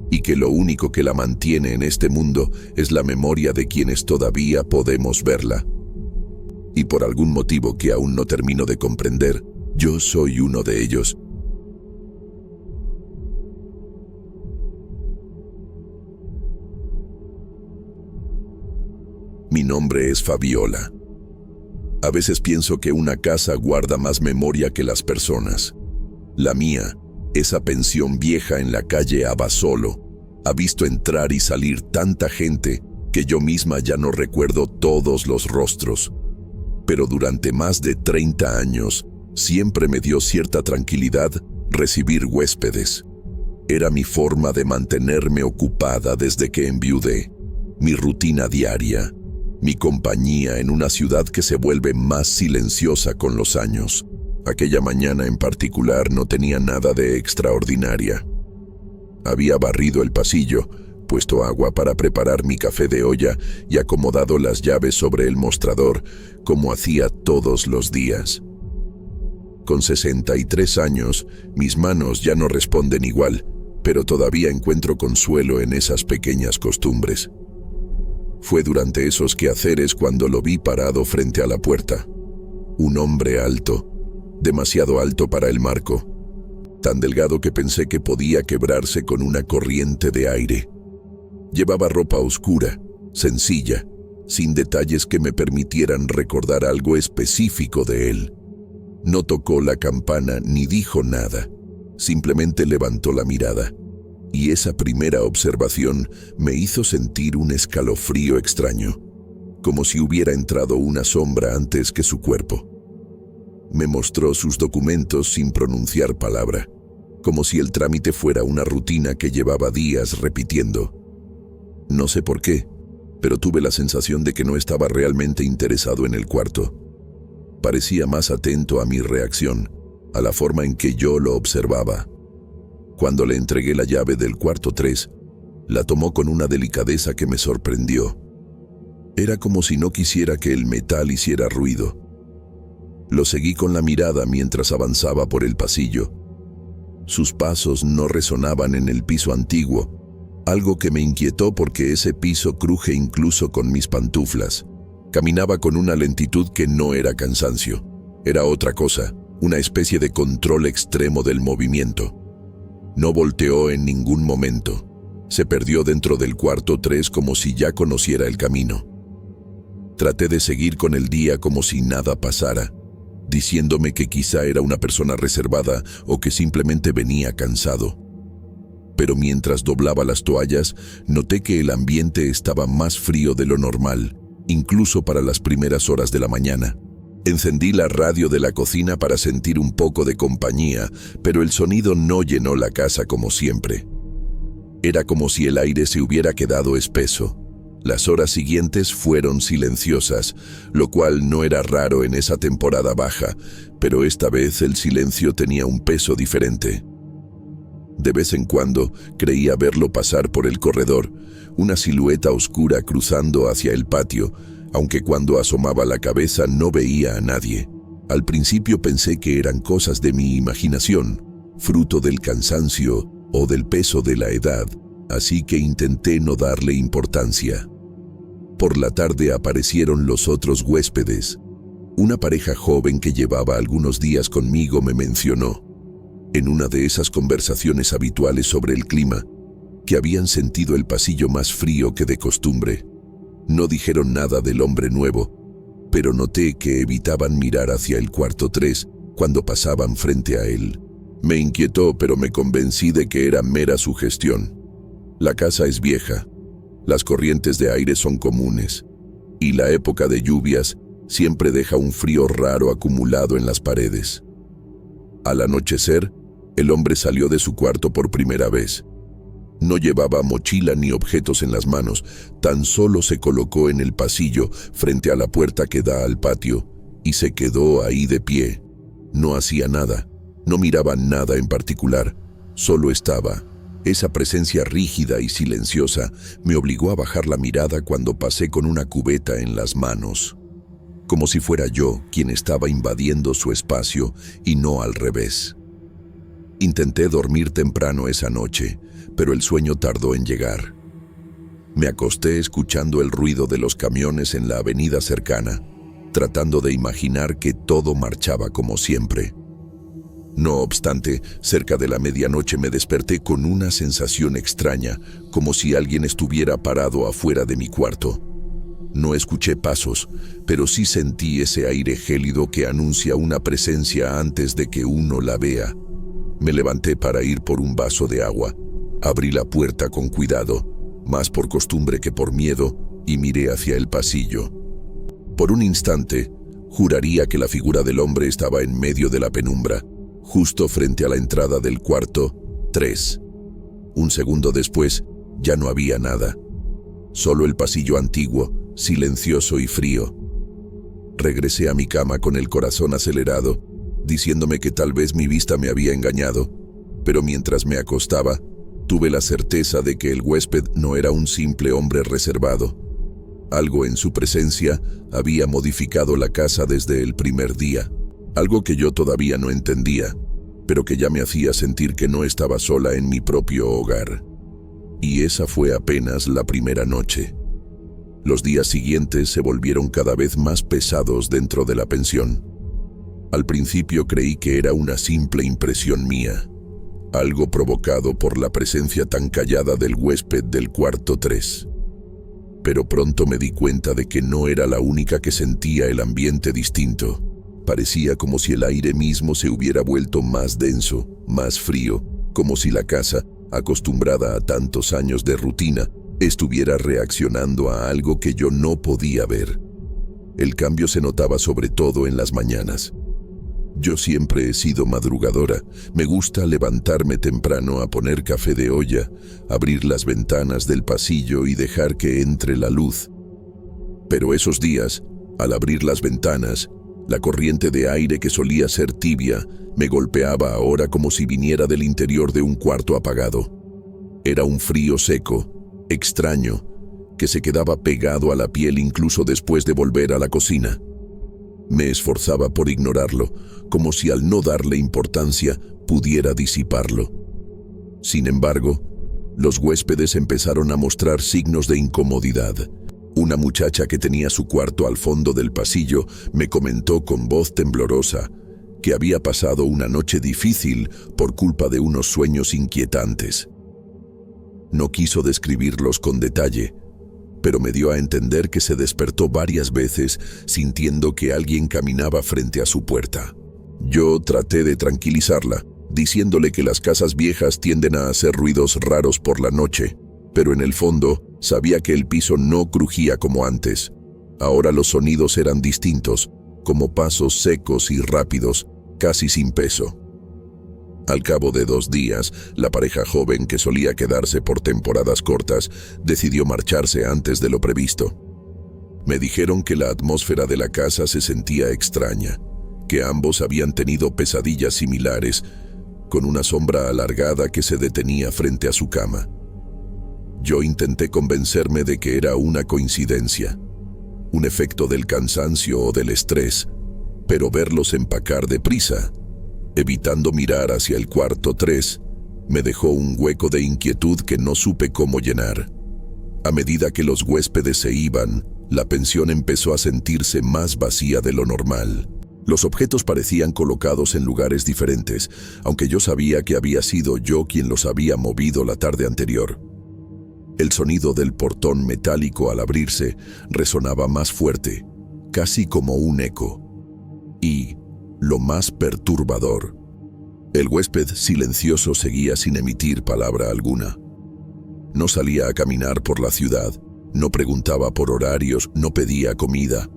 y que lo único que la mantiene en este mundo es la memoria de quienes todavía podemos verla. Y por algún motivo que aún no termino de comprender, yo soy uno de ellos. Mi nombre es Fabiola. A veces pienso que una casa guarda más memoria que las personas. La mía, esa pensión vieja en la calle Abasolo, ha visto entrar y salir tanta gente que yo misma ya no recuerdo todos los rostros. Pero durante más de 30 años, siempre me dio cierta tranquilidad recibir huéspedes. Era mi forma de mantenerme ocupada desde que enviudé, mi rutina diaria, mi compañía en una ciudad que se vuelve más silenciosa con los años. Aquella mañana en particular no tenía nada de extraordinaria. Había barrido el pasillo, puesto agua para preparar mi café de olla y acomodado las llaves sobre el mostrador, como hacía todos los días. Con 63 años, mis manos ya no responden igual, pero todavía encuentro consuelo en esas pequeñas costumbres. Fue durante esos quehaceres cuando lo vi parado frente a la puerta. Un hombre alto, demasiado alto para el marco, tan delgado que pensé que podía quebrarse con una corriente de aire. Llevaba ropa oscura, sencilla, sin detalles que me permitieran recordar algo específico de él. No tocó la campana ni dijo nada, simplemente levantó la mirada. Y esa primera observación me hizo sentir un escalofrío extraño, como si hubiera entrado una sombra antes que su cuerpo. Me mostró sus documentos sin pronunciar palabra, como si el trámite fuera una rutina que llevaba días repitiendo. No sé por qué, pero tuve la sensación de que no estaba realmente interesado en el cuarto. Parecía más atento a mi reacción, a la forma en que yo lo observaba. Cuando le entregué la llave del cuarto 3, la tomó con una delicadeza que me sorprendió. Era como si no quisiera que el metal hiciera ruido. Lo seguí con la mirada mientras avanzaba por el pasillo. Sus pasos no resonaban en el piso antiguo, algo que me inquietó porque ese piso cruje incluso con mis pantuflas. Caminaba con una lentitud que no era cansancio, era otra cosa, una especie de control extremo del movimiento. No volteó en ningún momento. Se perdió dentro del cuarto 3 como si ya conociera el camino. Traté de seguir con el día como si nada pasara, diciéndome que quizá era una persona reservada o que simplemente venía cansado. Pero mientras doblaba las toallas, noté que el ambiente estaba más frío de lo normal, incluso para las primeras horas de la mañana. Encendí la radio de la cocina para sentir un poco de compañía, pero el sonido no llenó la casa como siempre. Era como si el aire se hubiera quedado espeso. Las horas siguientes fueron silenciosas, lo cual no era raro en esa temporada baja, pero esta vez el silencio tenía un peso diferente. De vez en cuando creía verlo pasar por el corredor, una silueta oscura cruzando hacia el patio, aunque cuando asomaba la cabeza no veía a nadie. Al principio pensé que eran cosas de mi imaginación, fruto del cansancio o del peso de la edad, así que intenté no darle importancia. Por la tarde aparecieron los otros huéspedes. Una pareja joven que llevaba algunos días conmigo me mencionó, en una de esas conversaciones habituales sobre el clima, que habían sentido el pasillo más frío que de costumbre. No dijeron nada del hombre nuevo, pero noté que evitaban mirar hacia el cuarto 3 cuando pasaban frente a él. Me inquietó, pero me convencí de que era mera sugestión. La casa es vieja, las corrientes de aire son comunes, y la época de lluvias siempre deja un frío raro acumulado en las paredes. Al anochecer, el hombre salió de su cuarto por primera vez. No llevaba mochila ni objetos en las manos, tan solo se colocó en el pasillo frente a la puerta que da al patio y se quedó ahí de pie. No hacía nada, no miraba nada en particular, solo estaba. Esa presencia rígida y silenciosa me obligó a bajar la mirada cuando pasé con una cubeta en las manos, como si fuera yo quien estaba invadiendo su espacio y no al revés. Intenté dormir temprano esa noche, pero el sueño tardó en llegar. Me acosté escuchando el ruido de los camiones en la avenida cercana, tratando de imaginar que todo marchaba como siempre. No obstante, cerca de la medianoche me desperté con una sensación extraña, como si alguien estuviera parado afuera de mi cuarto. No escuché pasos, pero sí sentí ese aire gélido que anuncia una presencia antes de que uno la vea. Me levanté para ir por un vaso de agua. Abrí la puerta con cuidado, más por costumbre que por miedo, y miré hacia el pasillo. Por un instante, juraría que la figura del hombre estaba en medio de la penumbra, justo frente a la entrada del cuarto 3. Un segundo después, ya no había nada. Solo el pasillo antiguo, silencioso y frío. Regresé a mi cama con el corazón acelerado, diciéndome que tal vez mi vista me había engañado, pero mientras me acostaba, tuve la certeza de que el huésped no era un simple hombre reservado. Algo en su presencia había modificado la casa desde el primer día, algo que yo todavía no entendía, pero que ya me hacía sentir que no estaba sola en mi propio hogar. Y esa fue apenas la primera noche. Los días siguientes se volvieron cada vez más pesados dentro de la pensión. Al principio creí que era una simple impresión mía, algo provocado por la presencia tan callada del huésped del cuarto 3. Pero pronto me di cuenta de que no era la única que sentía el ambiente distinto. Parecía como si el aire mismo se hubiera vuelto más denso, más frío, como si la casa, acostumbrada a tantos años de rutina, estuviera reaccionando a algo que yo no podía ver. El cambio se notaba sobre todo en las mañanas. Yo siempre he sido madrugadora. Me gusta levantarme temprano a poner café de olla, abrir las ventanas del pasillo y dejar que entre la luz. Pero esos días, al abrir las ventanas, la corriente de aire que solía ser tibia me golpeaba ahora como si viniera del interior de un cuarto apagado. Era un frío seco, extraño, que se quedaba pegado a la piel incluso después de volver a la cocina. Me esforzaba por ignorarlo, como si al no darle importancia pudiera disiparlo. Sin embargo, los huéspedes empezaron a mostrar signos de incomodidad. Una muchacha que tenía su cuarto al fondo del pasillo me comentó con voz temblorosa que había pasado una noche difícil por culpa de unos sueños inquietantes. No quiso describirlos con detalle, pero me dio a entender que se despertó varias veces sintiendo que alguien caminaba frente a su puerta. Yo traté de tranquilizarla, diciéndole que las casas viejas tienden a hacer ruidos raros por la noche, pero en el fondo sabía que el piso no crujía como antes. Ahora los sonidos eran distintos, como pasos secos y rápidos, casi sin peso. Al cabo de 2 días, la pareja joven que solía quedarse por temporadas cortas decidió marcharse antes de lo previsto. Me dijeron que la atmósfera de la casa se sentía extraña, que ambos habían tenido pesadillas similares, con una sombra alargada que se detenía frente a su cama. Yo intenté convencerme de que era una coincidencia, un efecto del cansancio o del estrés, pero verlos empacar deprisa, evitando mirar hacia el cuarto 3, me dejó un hueco de inquietud que no supe cómo llenar. A medida que los huéspedes se iban, la pensión empezó a sentirse más vacía de lo normal. Los objetos parecían colocados en lugares diferentes, aunque yo sabía que había sido yo quien los había movido la tarde anterior. El sonido del portón metálico al abrirse resonaba más fuerte, casi como un eco. Y, lo más perturbador, El huésped silencioso seguía sin emitir palabra alguna. No salía a caminar por la ciudad, no preguntaba por horarios, no pedía comida.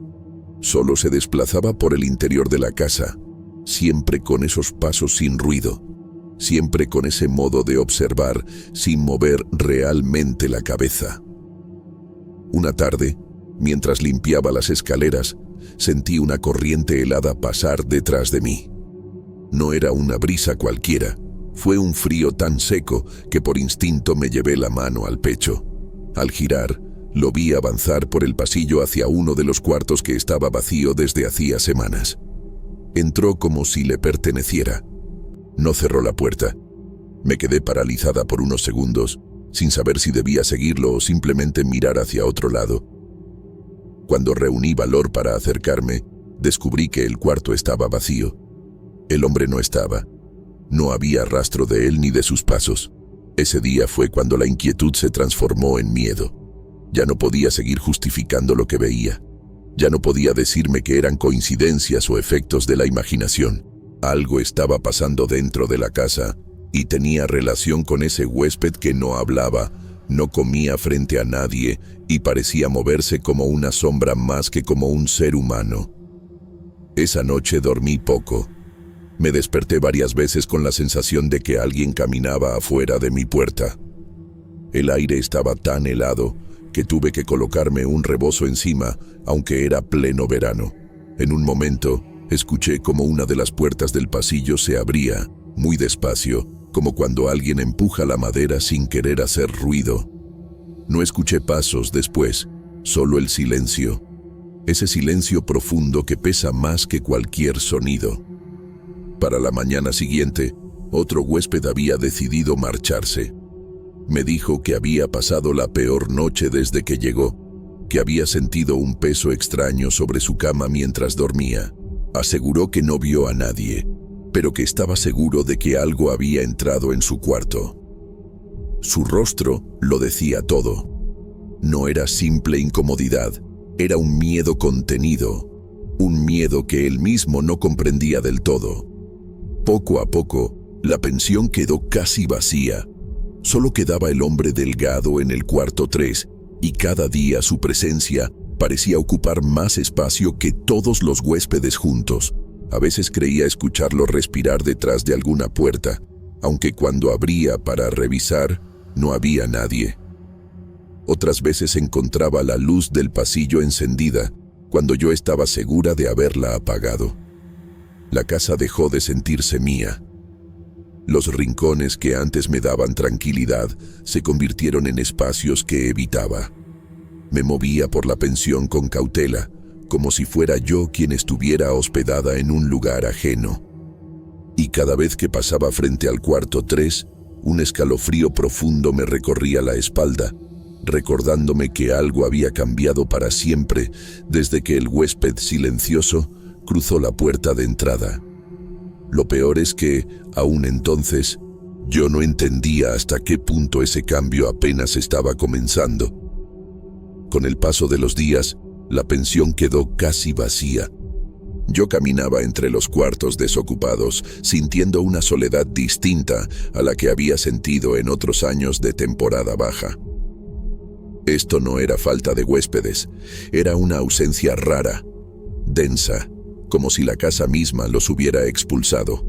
Solo se desplazaba por el interior de la casa, siempre con esos pasos sin ruido, siempre con ese modo de observar sin mover realmente la cabeza. Una tarde, mientras limpiaba las escaleras, sentí una corriente helada pasar detrás de mí. No era una brisa cualquiera, fue un frío tan seco que por instinto me llevé la mano al pecho. Al girar, lo vi avanzar por el pasillo hacia uno de los cuartos que estaba vacío desde hacía semanas. Entró como si le perteneciera. No cerró la puerta. Me quedé paralizada por unos segundos, sin saber si debía seguirlo o simplemente mirar hacia otro lado. Cuando reuní valor para acercarme, descubrí que el cuarto estaba vacío. El hombre no estaba. No había rastro de él ni de sus pasos. Ese día fue cuando la inquietud se transformó en miedo. Ya no podía seguir justificando lo que veía. Ya no podía decirme que eran coincidencias o efectos de la imaginación. Algo estaba pasando dentro de la casa y tenía relación con ese huésped que no hablaba, no comía frente a nadie y parecía moverse como una sombra más que como un ser humano. Esa noche dormí poco. Me desperté varias veces con la sensación de que alguien caminaba afuera de mi puerta. El aire estaba tan helado que tuve que colocarme un rebozo encima, aunque era pleno verano. En un momento, escuché como una de las puertas del pasillo se abría, muy despacio, como cuando alguien empuja la madera sin querer hacer ruido. No escuché pasos después, solo el silencio. Ese silencio profundo que pesa más que cualquier sonido. Para la mañana siguiente, otro huésped había decidido marcharse. Me dijo que había pasado la peor noche desde que llegó, que había sentido un peso extraño sobre su cama mientras dormía. Aseguró que no vio a nadie, pero que estaba seguro de que algo había entrado en su cuarto. Su rostro lo decía todo. No era simple incomodidad, era un miedo contenido, un miedo que él mismo no comprendía del todo. Poco a poco, la pensión quedó casi vacía. Solo quedaba el hombre delgado en el cuarto 3, y cada día su presencia parecía ocupar más espacio que todos los huéspedes juntos. A veces creía escucharlo respirar detrás de alguna puerta, aunque cuando abría para revisar, no había nadie. Otras veces encontraba la luz del pasillo encendida, cuando yo estaba segura de haberla apagado. La casa dejó de sentirse mía. Los rincones que antes me daban tranquilidad se convirtieron en espacios que evitaba. Me movía por la pensión con cautela, como si fuera yo quien estuviera hospedada en un lugar ajeno. Y cada vez que pasaba frente al cuarto 3, un escalofrío profundo me recorría la espalda, recordándome que algo había cambiado para siempre desde que el huésped silencioso cruzó la puerta de entrada. Lo peor es que, aún entonces, yo no entendía hasta qué punto ese cambio apenas estaba comenzando. Con el paso de los días, la pensión quedó casi vacía. Yo caminaba entre los cuartos desocupados, sintiendo una soledad distinta a la que había sentido en otros años de temporada baja. Esto no era falta de huéspedes, era una ausencia rara, densa, como si la casa misma los hubiera expulsado.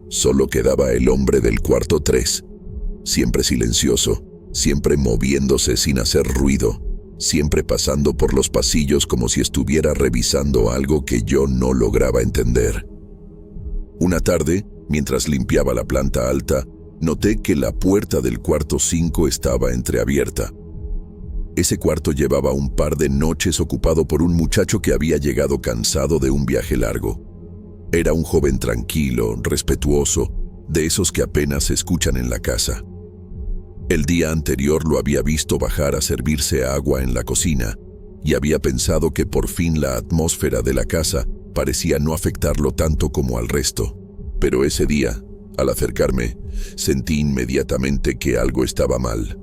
Solo quedaba el hombre del cuarto 3, siempre silencioso, siempre moviéndose sin hacer ruido, siempre pasando por los pasillos como si estuviera revisando algo que yo no lograba entender. Una tarde, mientras limpiaba la planta alta, noté que la puerta del cuarto 5 estaba entreabierta. Ese cuarto llevaba un par de noches ocupado por un muchacho que había llegado cansado de un viaje largo. Era un joven tranquilo, respetuoso, de esos que apenas se escuchan en la casa. El día anterior lo había visto bajar a servirse agua en la cocina y había pensado que por fin la atmósfera de la casa parecía no afectarlo tanto como al resto. Pero ese día, al acercarme, sentí inmediatamente que algo estaba mal.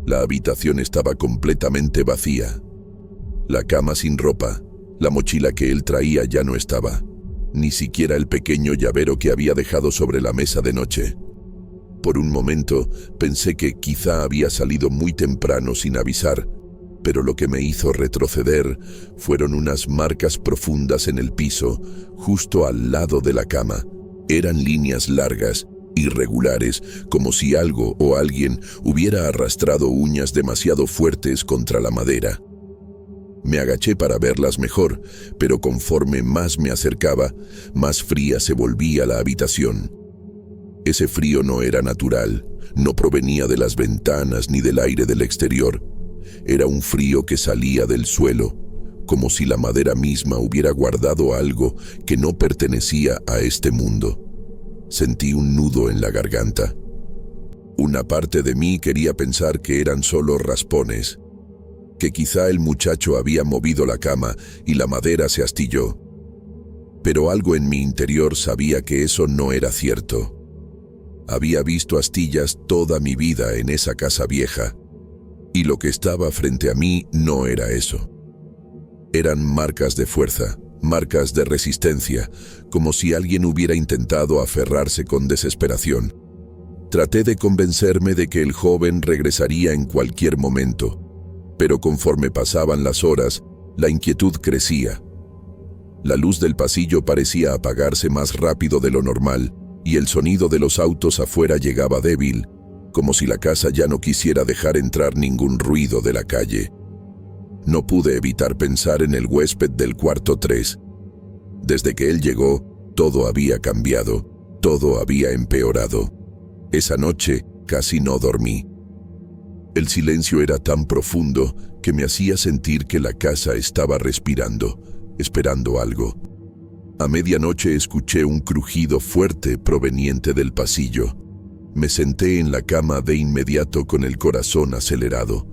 La habitación estaba completamente vacía. La cama sin ropa, la mochila que él traía ya no estaba. ni siquiera el pequeño llavero que había dejado sobre la mesa de noche. Por un momento pensé que quizá había salido muy temprano sin avisar, pero lo que me hizo retroceder fueron unas marcas profundas en el piso, justo al lado de la cama. Eran líneas largas, irregulares, como si algo o alguien hubiera arrastrado uñas demasiado fuertes contra la madera. Me agaché para verlas mejor, pero conforme más me acercaba, más fría se volvía la habitación. Ese frío no era natural, no provenía de las ventanas ni del aire del exterior. Era un frío que salía del suelo, como si la madera misma hubiera guardado algo que no pertenecía a este mundo. Sentí un nudo en la garganta. Una parte de mí quería pensar que eran solo raspones, que quizá el muchacho había movido la cama y la madera se astilló. Pero algo en mi interior sabía que eso no era cierto. Había visto astillas toda mi vida en esa casa vieja, y lo que estaba frente a mí no era eso. Eran marcas de fuerza, marcas de resistencia, como si alguien hubiera intentado aferrarse con desesperación. Traté de convencerme de que el joven regresaría en cualquier momento, pero conforme pasaban las horas, la inquietud crecía. La luz del pasillo parecía apagarse más rápido de lo normal, y el sonido de los autos afuera llegaba débil, como si la casa ya no quisiera dejar entrar ningún ruido de la calle. No pude evitar pensar en el huésped del cuarto 3. Desde que él llegó, todo había cambiado, todo había empeorado. Esa noche casi no dormí. El silencio era tan profundo que me hacía sentir que la casa estaba respirando, esperando algo. A medianoche escuché un crujido fuerte proveniente del pasillo. Me senté en la cama de inmediato con el corazón acelerado.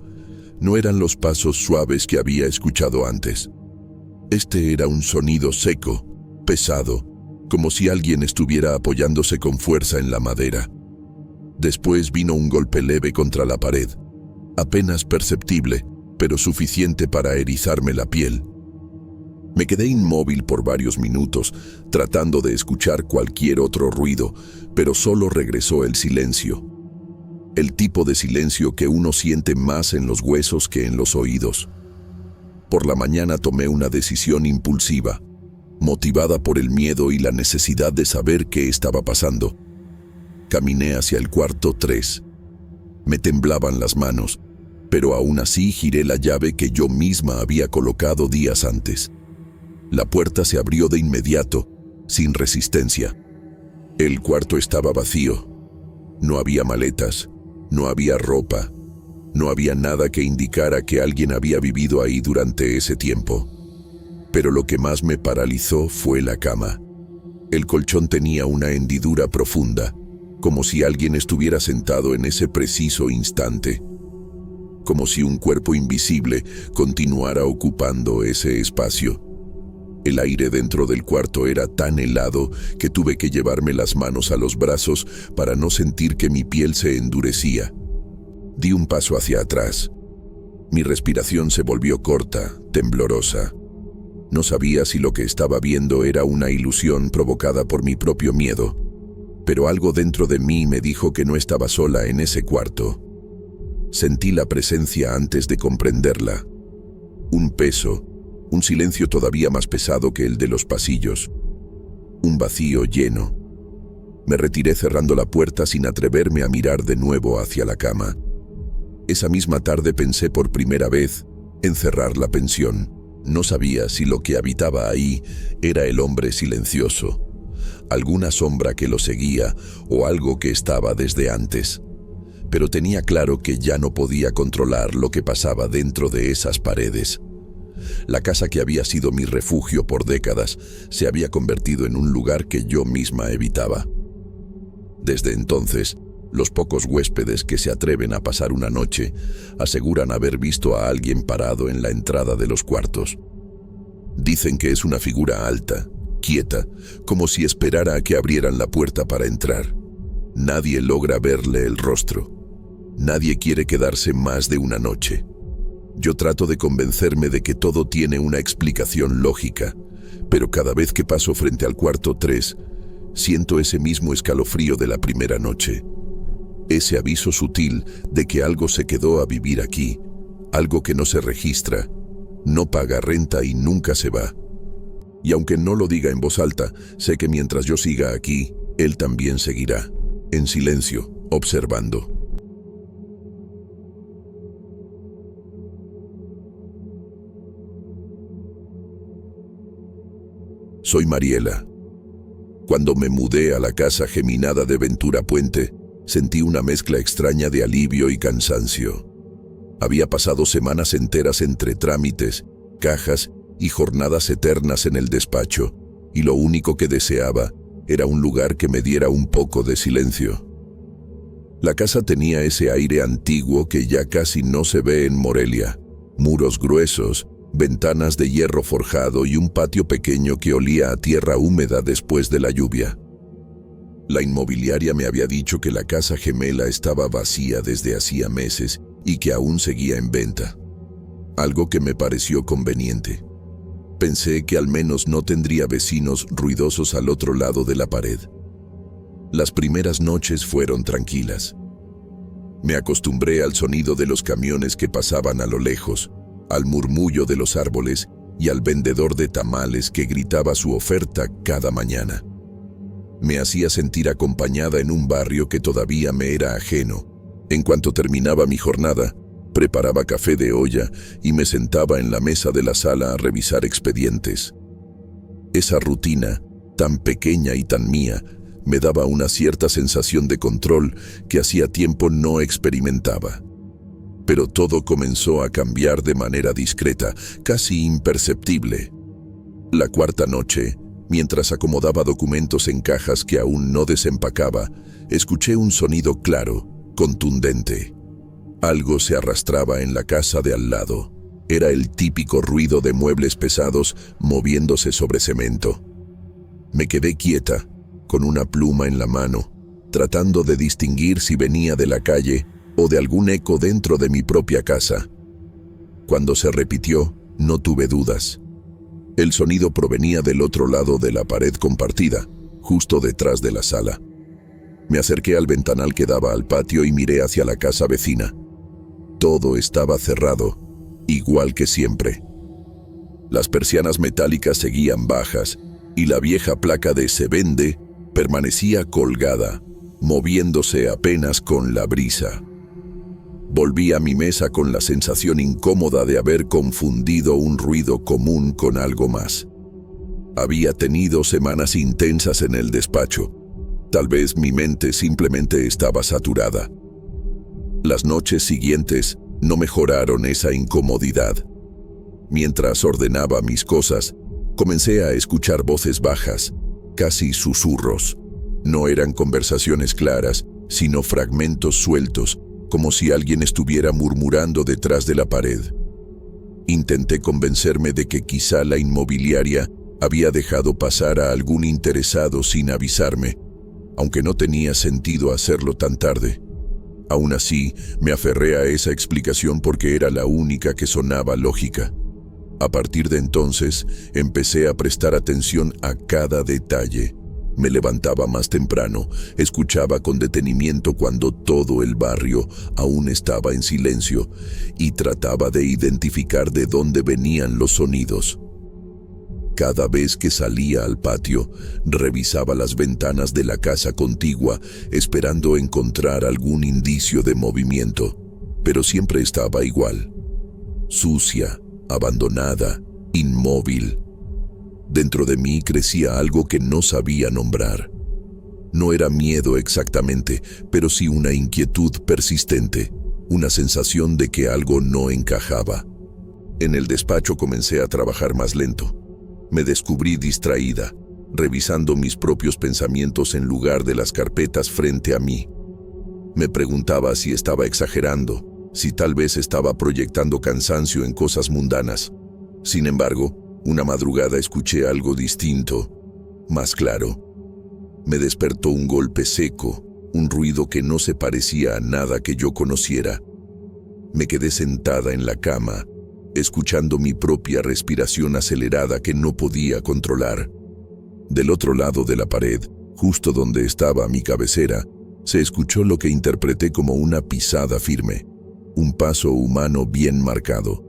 No eran los pasos suaves que había escuchado antes. Este era un sonido seco, pesado, como si alguien estuviera apoyándose con fuerza en la madera. Después vino un golpe leve contra la pared, apenas perceptible, pero suficiente para erizarme la piel. Me quedé inmóvil por varios minutos, tratando de escuchar cualquier otro ruido, pero solo regresó el silencio. El tipo de silencio que uno siente más en los huesos que en los oídos. Por la mañana tomé una decisión impulsiva, motivada por el miedo y la necesidad de saber qué estaba pasando. Caminé hacia el cuarto 3. Me temblaban las manos, pero aún así giré la llave que yo misma había colocado días antes. La puerta se abrió de inmediato, sin resistencia. El cuarto estaba vacío. No había maletas, no había ropa, no había nada que indicara que alguien había vivido ahí durante ese tiempo. Pero lo que más me paralizó fue la cama. El colchón tenía una hendidura profunda, como si alguien estuviera sentado en ese preciso instante. Como si un cuerpo invisible continuara ocupando ese espacio. El aire dentro del cuarto era tan helado que tuve que llevarme las manos a los brazos para no sentir que mi piel se endurecía. Di un paso hacia atrás. Mi respiración se volvió corta, temblorosa. No sabía si lo que estaba viendo era una ilusión provocada por mi propio miedo, pero algo dentro de mí me dijo que no estaba sola en ese cuarto. Sentí la presencia antes de comprenderla. Un peso, un silencio todavía más pesado que el de los pasillos. Un vacío lleno. Me retiré cerrando la puerta sin atreverme a mirar de nuevo hacia la cama. Esa misma tarde pensé por primera vez en cerrar la pensión. No sabía si lo que habitaba ahí era el hombre silencioso, alguna sombra que lo seguía o algo que estaba desde antes. Pero tenía claro que ya no podía controlar lo que pasaba dentro de esas paredes. La casa que había sido mi refugio por décadas se había convertido en un lugar que yo misma evitaba. Desde entonces, los pocos huéspedes que se atreven a pasar una noche aseguran haber visto a alguien parado en la entrada de los cuartos. Dicen que es una figura alta, quieta, como si esperara a que abrieran la puerta para entrar. Nadie logra verle el rostro. Nadie quiere quedarse más de una noche. Yo trato de convencerme de que todo tiene una explicación lógica, pero cada vez que paso frente al cuarto 3, siento ese mismo escalofrío de la primera noche. Ese aviso sutil de que algo se quedó a vivir aquí, algo que no se registra, no paga renta y nunca se va. Y aunque no lo diga en voz alta, sé que mientras yo siga aquí, él también seguirá, en silencio, observando. Soy Mariela. Cuando me mudé a la casa geminada de Ventura Puente, sentí una mezcla extraña de alivio y cansancio. Había pasado semanas enteras entre trámites, cajas y jornadas eternas en el despacho, y lo único que deseaba era un lugar que me diera un poco de silencio. La casa tenía ese aire antiguo que ya casi no se ve en Morelia: muros gruesos, ventanas de hierro forjado y un patio pequeño que olía a tierra húmeda después de la lluvia. La inmobiliaria me había dicho que la casa gemela estaba vacía desde hacía meses y que aún seguía en venta, algo que me pareció conveniente. Pensé que al menos no tendría vecinos ruidosos al otro lado de la pared. Las primeras noches fueron tranquilas. Me acostumbré al sonido de los camiones que pasaban a lo lejos, al murmullo de los árboles y al vendedor de tamales que gritaba su oferta cada mañana. Me hacía sentir acompañada en un barrio que todavía me era ajeno. En cuanto terminaba mi jornada, preparaba café de olla y me sentaba en la mesa de la sala a revisar expedientes. Esa rutina, tan pequeña y tan mía, me daba una cierta sensación de control que hacía tiempo no experimentaba. Pero todo comenzó a cambiar de manera discreta, casi imperceptible. La cuarta noche, mientras acomodaba documentos en cajas que aún no desempacaba, escuché un sonido claro, contundente. Algo se arrastraba en la casa de al lado. Era el típico ruido de muebles pesados moviéndose sobre cemento. Me quedé quieta, con una pluma en la mano, tratando de distinguir si venía de la calle o de algún eco dentro de mi propia casa. Cuando se repitió, no tuve dudas. El sonido provenía del otro lado de la pared compartida, justo detrás de la sala. Me acerqué al ventanal que daba al patio y miré hacia la casa vecina. Todo estaba cerrado, igual que siempre. Las persianas metálicas seguían bajas y la vieja placa de "Se vende" permanecía colgada, moviéndose apenas con la brisa. Volví a mi mesa con la sensación incómoda de haber confundido un ruido común con algo más. Había tenido semanas intensas en el despacho. Tal vez mi mente simplemente estaba saturada. Las noches siguientes no mejoraron esa incomodidad. Mientras ordenaba mis cosas, comencé a escuchar voces bajas, casi susurros. No eran conversaciones claras, sino fragmentos sueltos, como si alguien estuviera murmurando detrás de la pared. Intenté convencerme de que quizá la inmobiliaria había dejado pasar a algún interesado sin avisarme, aunque no tenía sentido hacerlo tan tarde. Aún así, me aferré a esa explicación porque era la única que sonaba lógica. A partir de entonces, empecé a prestar atención a cada detalle. Me levantaba más temprano, escuchaba con detenimiento cuando todo el barrio aún estaba en silencio y trataba de identificar de dónde venían los sonidos. Cada vez que salía al patio, revisaba las ventanas de la casa contigua, esperando encontrar algún indicio de movimiento, pero siempre estaba igual: sucia, abandonada, inmóvil. Dentro de mí crecía algo que no sabía nombrar. No era miedo exactamente, pero sí una inquietud persistente, una sensación de que algo no encajaba. En el despacho comencé a trabajar más lento. Me descubrí distraída, revisando mis propios pensamientos en lugar de las carpetas frente a mí. Me preguntaba si estaba exagerando, si tal vez estaba proyectando cansancio en cosas mundanas. Sin embargo, una madrugada escuché algo distinto, más claro. Me despertó un golpe seco, un ruido que no se parecía a nada que yo conociera. Me quedé sentada en la cama, escuchando mi propia respiración acelerada que no podía controlar. Del otro lado de la pared, justo donde estaba mi cabecera, se escuchó lo que interpreté como una pisada firme, un paso humano bien marcado.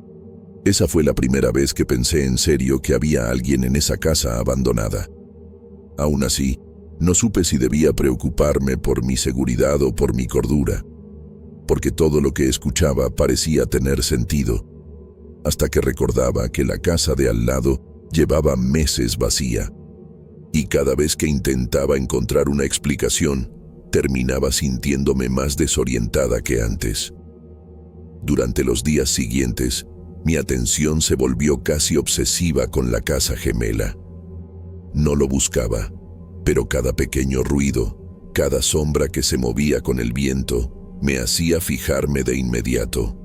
Esa fue la primera vez que pensé en serio que había alguien en esa casa abandonada. Aún así, no supe si debía preocuparme por mi seguridad o por mi cordura, porque todo lo que escuchaba parecía tener sentido, hasta que recordaba que la casa de al lado llevaba meses vacía, y cada vez que intentaba encontrar una explicación, terminaba sintiéndome más desorientada que antes. Durante los días siguientes, mi atención se volvió casi obsesiva con la casa gemela. No lo buscaba, pero cada pequeño ruido, cada sombra que se movía con el viento, me hacía fijarme de inmediato.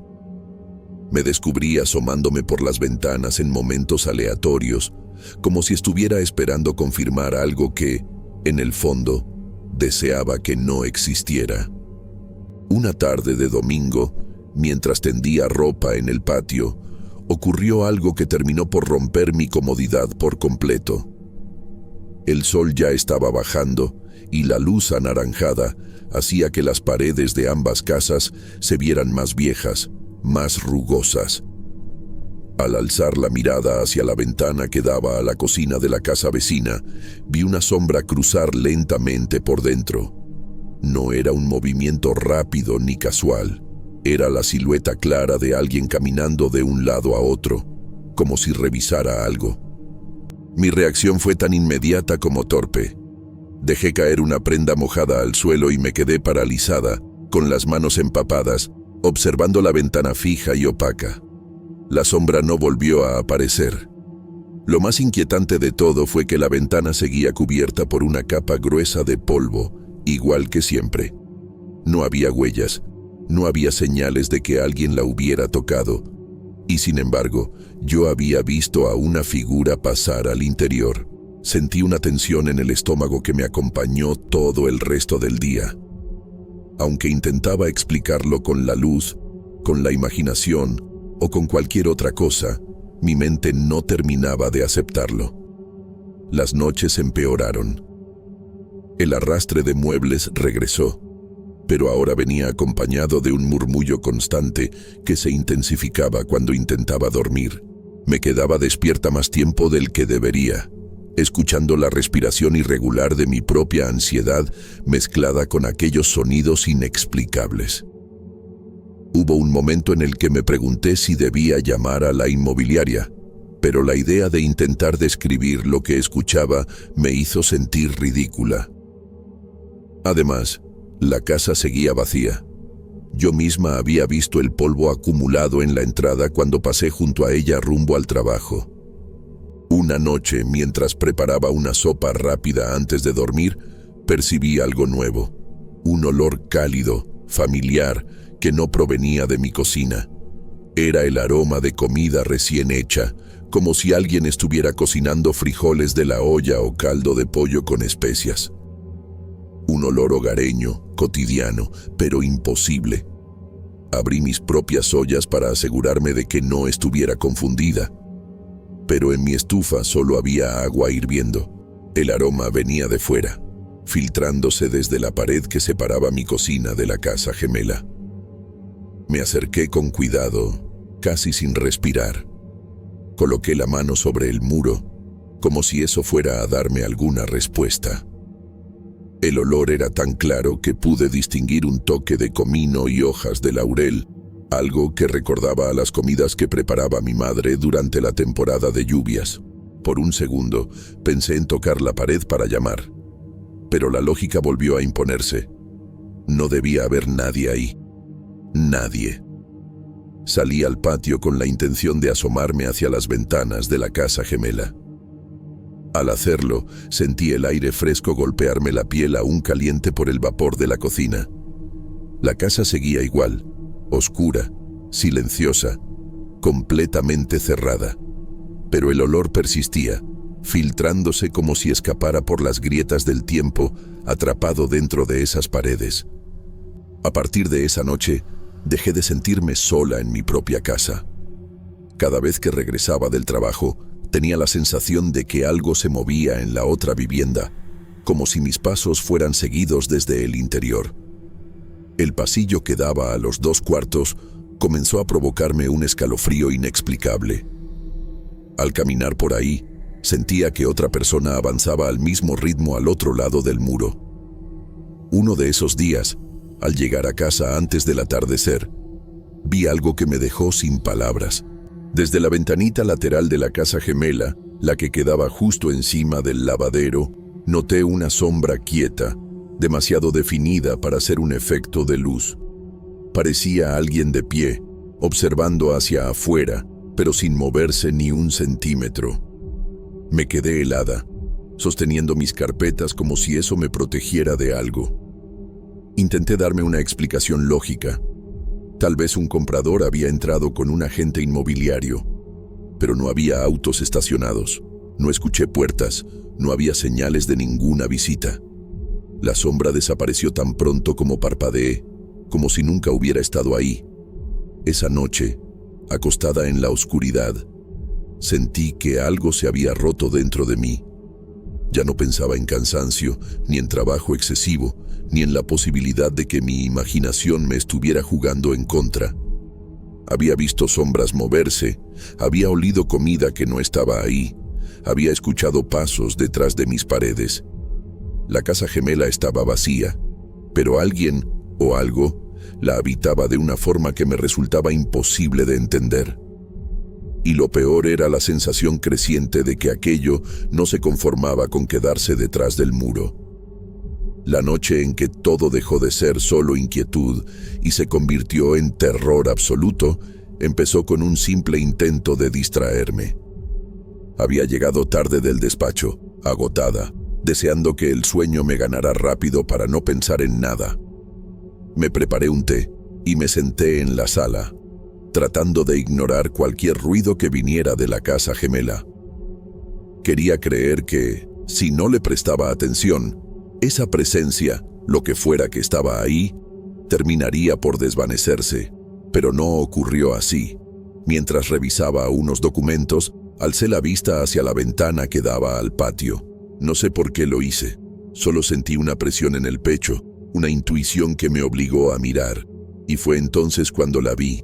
Me descubrí asomándome por las ventanas en momentos aleatorios, como si estuviera esperando confirmar algo que, en el fondo, deseaba que no existiera. Una tarde de domingo, mientras tendía ropa en el patio, ocurrió algo que terminó por romper mi comodidad por completo. El sol ya estaba bajando y la luz anaranjada hacía que las paredes de ambas casas se vieran más viejas, más rugosas. Al alzar la mirada hacia la ventana que daba a la cocina de la casa vecina, vi una sombra cruzar lentamente por dentro. No era un movimiento rápido ni casual. Era la silueta clara de alguien caminando de un lado a otro, como si revisara algo. Mi reacción fue tan inmediata como torpe. Dejé caer una prenda mojada al suelo y me quedé paralizada, con las manos empapadas, observando la ventana fija y opaca. La sombra no volvió a aparecer. Lo más inquietante de todo fue que la ventana seguía cubierta por una capa gruesa de polvo, igual que siempre. No había huellas, no había señales de que alguien la hubiera tocado, y sin embargo, yo había visto a una figura pasar al interior. Sentí una tensión en el estómago que me acompañó todo el resto del día. Aunque intentaba explicarlo con la luz, con la imaginación o con cualquier otra cosa, mi mente no terminaba de aceptarlo. Las noches empeoraron. El arrastre de muebles regresó, pero ahora venía acompañado de un murmullo constante que se intensificaba cuando intentaba dormir. Me quedaba despierta más tiempo del que debería, escuchando la respiración irregular de mi propia ansiedad mezclada con aquellos sonidos inexplicables. Hubo un momento en el que me pregunté si debía llamar a la inmobiliaria, pero la idea de intentar describir lo que escuchaba me hizo sentir ridícula. Además, la casa seguía vacía. Yo misma había visto el polvo acumulado en la entrada cuando pasé junto a ella rumbo al trabajo. Una noche, mientras preparaba una sopa rápida antes de dormir, percibí algo nuevo. Un olor cálido, familiar, que no provenía de mi cocina. Era el aroma de comida recién hecha, como si alguien estuviera cocinando frijoles de la olla o caldo de pollo con especias. Un olor hogareño, cotidiano, pero imposible. Abrí mis propias ollas para asegurarme de que no estuviera confundida. Pero en mi estufa solo había agua hirviendo. El aroma venía de fuera, filtrándose desde la pared que separaba mi cocina de la casa gemela. Me acerqué con cuidado, casi sin respirar. Coloqué la mano sobre el muro, como si eso fuera a darme alguna respuesta. El olor era tan claro que pude distinguir un toque de comino y hojas de laurel, algo que recordaba a las comidas que preparaba mi madre durante la temporada de lluvias. Por un segundo, pensé en tocar la pared para llamar, pero la lógica volvió a imponerse. No debía haber nadie ahí. Nadie. Salí al patio con la intención de asomarme hacia las ventanas de la casa gemela. Al hacerlo, sentí el aire fresco golpearme la piel aún caliente por el vapor de la cocina. La casa seguía igual, oscura, silenciosa, completamente cerrada. Pero el olor persistía, filtrándose como si escapara por las grietas del tiempo, atrapado dentro de esas paredes. A partir de esa noche, Dejé de sentirme sola en mi propia casa. Cada vez que regresaba del trabajo, tenía la sensación de que algo se movía en la otra vivienda, como si mis pasos fueran seguidos desde el interior. El pasillo que daba a los 2 cuartos comenzó a provocarme un escalofrío inexplicable. Al caminar por ahí, sentía que otra persona avanzaba al mismo ritmo al otro lado del muro. Uno de esos días, al llegar a casa antes del atardecer, vi algo que me dejó sin palabras. Desde la ventanita lateral de la casa gemela, la que quedaba justo encima del lavadero, noté una sombra quieta, demasiado definida para ser un efecto de luz. Parecía alguien de pie, observando hacia afuera, pero sin moverse ni un centímetro. Me quedé helada, sosteniendo mis carpetas como si eso me protegiera de algo. Intenté darme una explicación lógica. Tal vez un comprador había entrado con un agente inmobiliario, pero no había autos estacionados, no escuché puertas, no había señales de ninguna visita. La sombra desapareció tan pronto como parpadeé, como si nunca hubiera estado ahí. Esa noche, acostada en la oscuridad, sentí que algo se había roto dentro de mí. Ya no pensaba en cansancio, ni en trabajo excesivo, ni en la posibilidad de que mi imaginación me estuviera jugando en contra. Había visto sombras moverse, había olido comida que no estaba ahí, había escuchado pasos detrás de mis paredes. La casa gemela estaba vacía, pero alguien o algo la habitaba de una forma que me resultaba imposible de entender. Y lo peor era la sensación creciente de que aquello no se conformaba con quedarse detrás del muro. La noche en que todo dejó de ser solo inquietud y se convirtió en terror absoluto, empezó con un simple intento de distraerme. Había llegado tarde del despacho, agotada, deseando que el sueño me ganara rápido para no pensar en nada. Me preparé un té y me senté en la sala, tratando de ignorar cualquier ruido que viniera de la casa gemela. Quería creer que, si no le prestaba atención, esa presencia, lo que fuera que estaba ahí, terminaría por desvanecerse, pero no ocurrió así. Mientras revisaba unos documentos, alcé la vista hacia la ventana que daba al patio. No sé por qué lo hice, solo sentí una presión en el pecho, una intuición que me obligó a mirar, y fue entonces cuando la vi.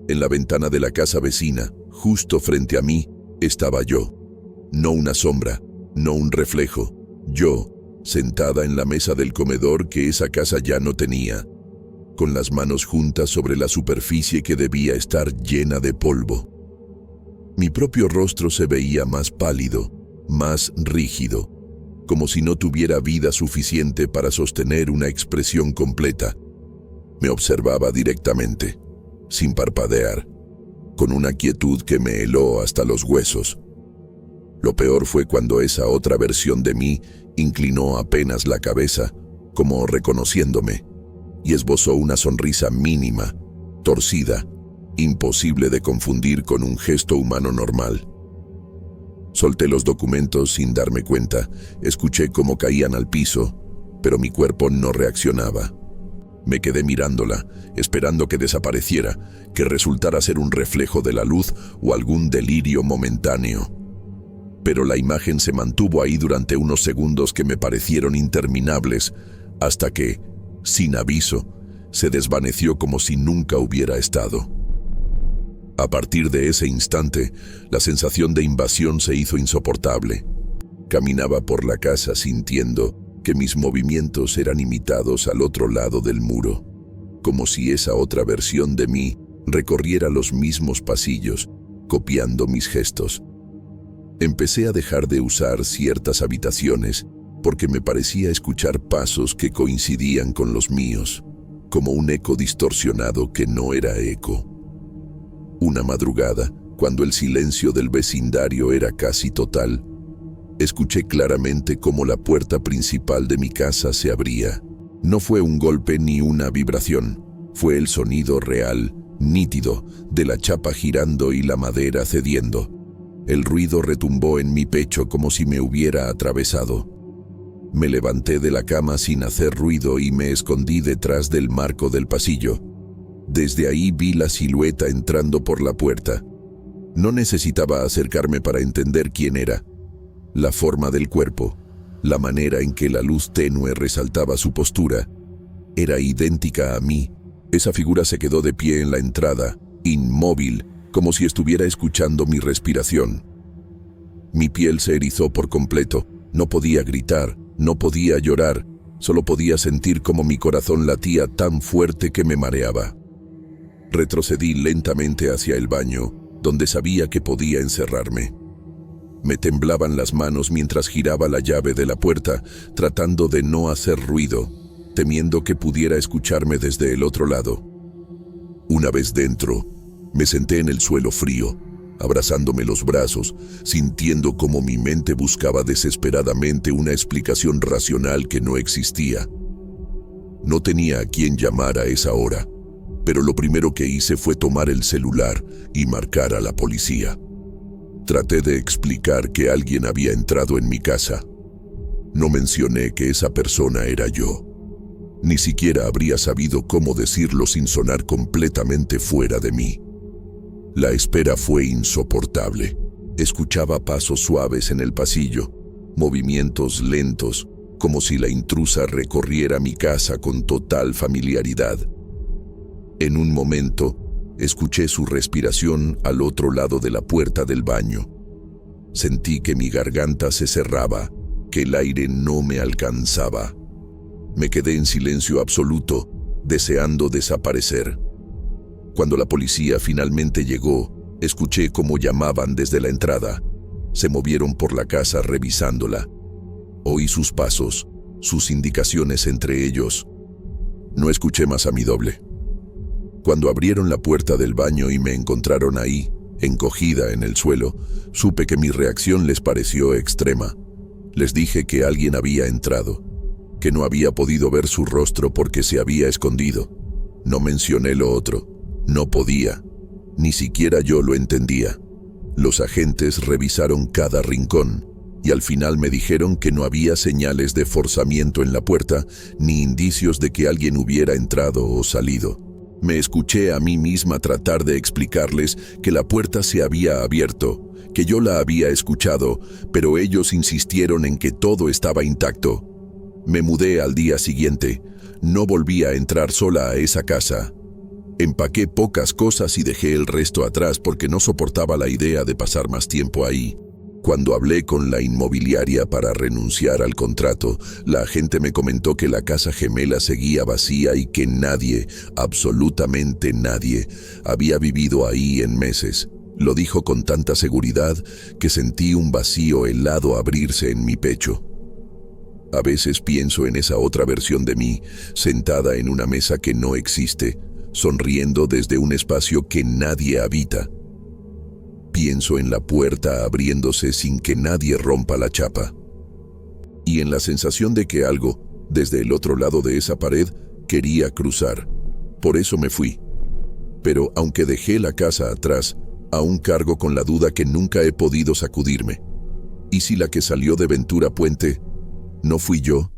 En la ventana de la casa vecina, justo frente a mí, estaba yo. No una sombra, no un reflejo, yo, sentada en la mesa del comedor que esa casa ya no tenía, con las manos juntas sobre la superficie que debía estar llena de polvo. Mi propio rostro se veía más pálido, más rígido, como si no tuviera vida suficiente para sostener una expresión completa. Me observaba directamente, sin parpadear, con una quietud que me heló hasta los huesos. Lo peor fue cuando esa otra versión de mí inclinó apenas la cabeza, como reconociéndome, y esbozó una sonrisa mínima, torcida, imposible de confundir con un gesto humano normal. Solté los documentos sin darme cuenta, escuché cómo caían al piso, pero mi cuerpo no reaccionaba. Me quedé mirándola, esperando que desapareciera, que resultara ser un reflejo de la luz o algún delirio momentáneo. Pero la imagen se mantuvo ahí durante unos segundos que me parecieron interminables, hasta que, sin aviso, se desvaneció como si nunca hubiera estado. A partir de ese instante, la sensación de invasión se hizo insoportable. Caminaba por la casa sintiendo que mis movimientos eran imitados al otro lado del muro, como si esa otra versión de mí recorriera los mismos pasillos, copiando mis gestos. Empecé a dejar de usar ciertas habitaciones porque me parecía escuchar pasos que coincidían con los míos, como un eco distorsionado que no era eco. Una madrugada, cuando el silencio del vecindario era casi total, escuché claramente cómo la puerta principal de mi casa se abría. No fue un golpe ni una vibración, fue el sonido real, nítido, de la chapa girando y la madera cediendo. El ruido retumbó en mi pecho como si me hubiera atravesado. Me levanté de la cama sin hacer ruido y me escondí detrás del marco del pasillo. Desde ahí vi la silueta entrando por la puerta. No necesitaba acercarme para entender quién era. La forma del cuerpo, la manera en que la luz tenue resaltaba su postura, era idéntica a mí. Esa figura se quedó de pie en la entrada, inmóvil, como si estuviera escuchando mi respiración. Mi piel se erizó por completo. No podía gritar, no podía llorar, solo podía sentir cómo mi corazón latía tan fuerte que me mareaba. Retrocedí lentamente hacia el baño, donde sabía que podía encerrarme. Me temblaban las manos mientras giraba la llave de la puerta, tratando de no hacer ruido, temiendo que pudiera escucharme desde el otro lado. Una vez dentro, me senté en el suelo frío, abrazándome los brazos, sintiendo cómo mi mente buscaba desesperadamente una explicación racional que no existía. No tenía a quién llamar a esa hora, pero lo primero que hice fue tomar el celular y marcar a la policía. Traté de explicar que alguien había entrado en mi casa. No mencioné que esa persona era yo. Ni siquiera habría sabido cómo decirlo sin sonar completamente fuera de mí. La espera fue insoportable. Escuchaba pasos suaves en el pasillo, movimientos lentos, como si la intrusa recorriera mi casa con total familiaridad. En un momento, escuché su respiración al otro lado de la puerta del baño. Sentí que mi garganta se cerraba, que el aire no me alcanzaba. Me quedé en silencio absoluto, deseando desaparecer. Cuando la policía finalmente llegó, escuché cómo llamaban desde la entrada. Se movieron por la casa revisándola. Oí sus pasos, sus indicaciones entre ellos. No escuché más a mi doble. Cuando abrieron la puerta del baño y me encontraron ahí, encogida en el suelo, supe que mi reacción les pareció extrema. Les dije que alguien había entrado, que no había podido ver su rostro porque se había escondido. No mencioné lo otro. No podía. Ni siquiera yo lo entendía. Los agentes revisaron cada rincón y al final me dijeron que no había señales de forzamiento en la puerta ni indicios de que alguien hubiera entrado o salido. Me escuché a mí misma tratar de explicarles que la puerta se había abierto, que yo la había escuchado, pero ellos insistieron en que todo estaba intacto. Me mudé al día siguiente. No volví a entrar sola a esa casa. Empaqué pocas cosas y dejé el resto atrás porque no soportaba la idea de pasar más tiempo ahí. Cuando hablé con la inmobiliaria para renunciar al contrato, la agente me comentó que la casa gemela seguía vacía y que nadie, absolutamente nadie, había vivido ahí en meses. Lo dijo con tanta seguridad que sentí un vacío helado abrirse en mi pecho. A veces pienso en esa otra versión de mí, sentada en una mesa que no existe, sonriendo desde un espacio que nadie habita. Pienso en la puerta abriéndose sin que nadie rompa la chapa. Y en la sensación de que algo, desde el otro lado de esa pared, quería cruzar. Por eso me fui. Pero aunque dejé la casa atrás, aún cargo con la duda que nunca he podido sacudirme. ¿Y si la que salió de Ventura Puente no fui yo?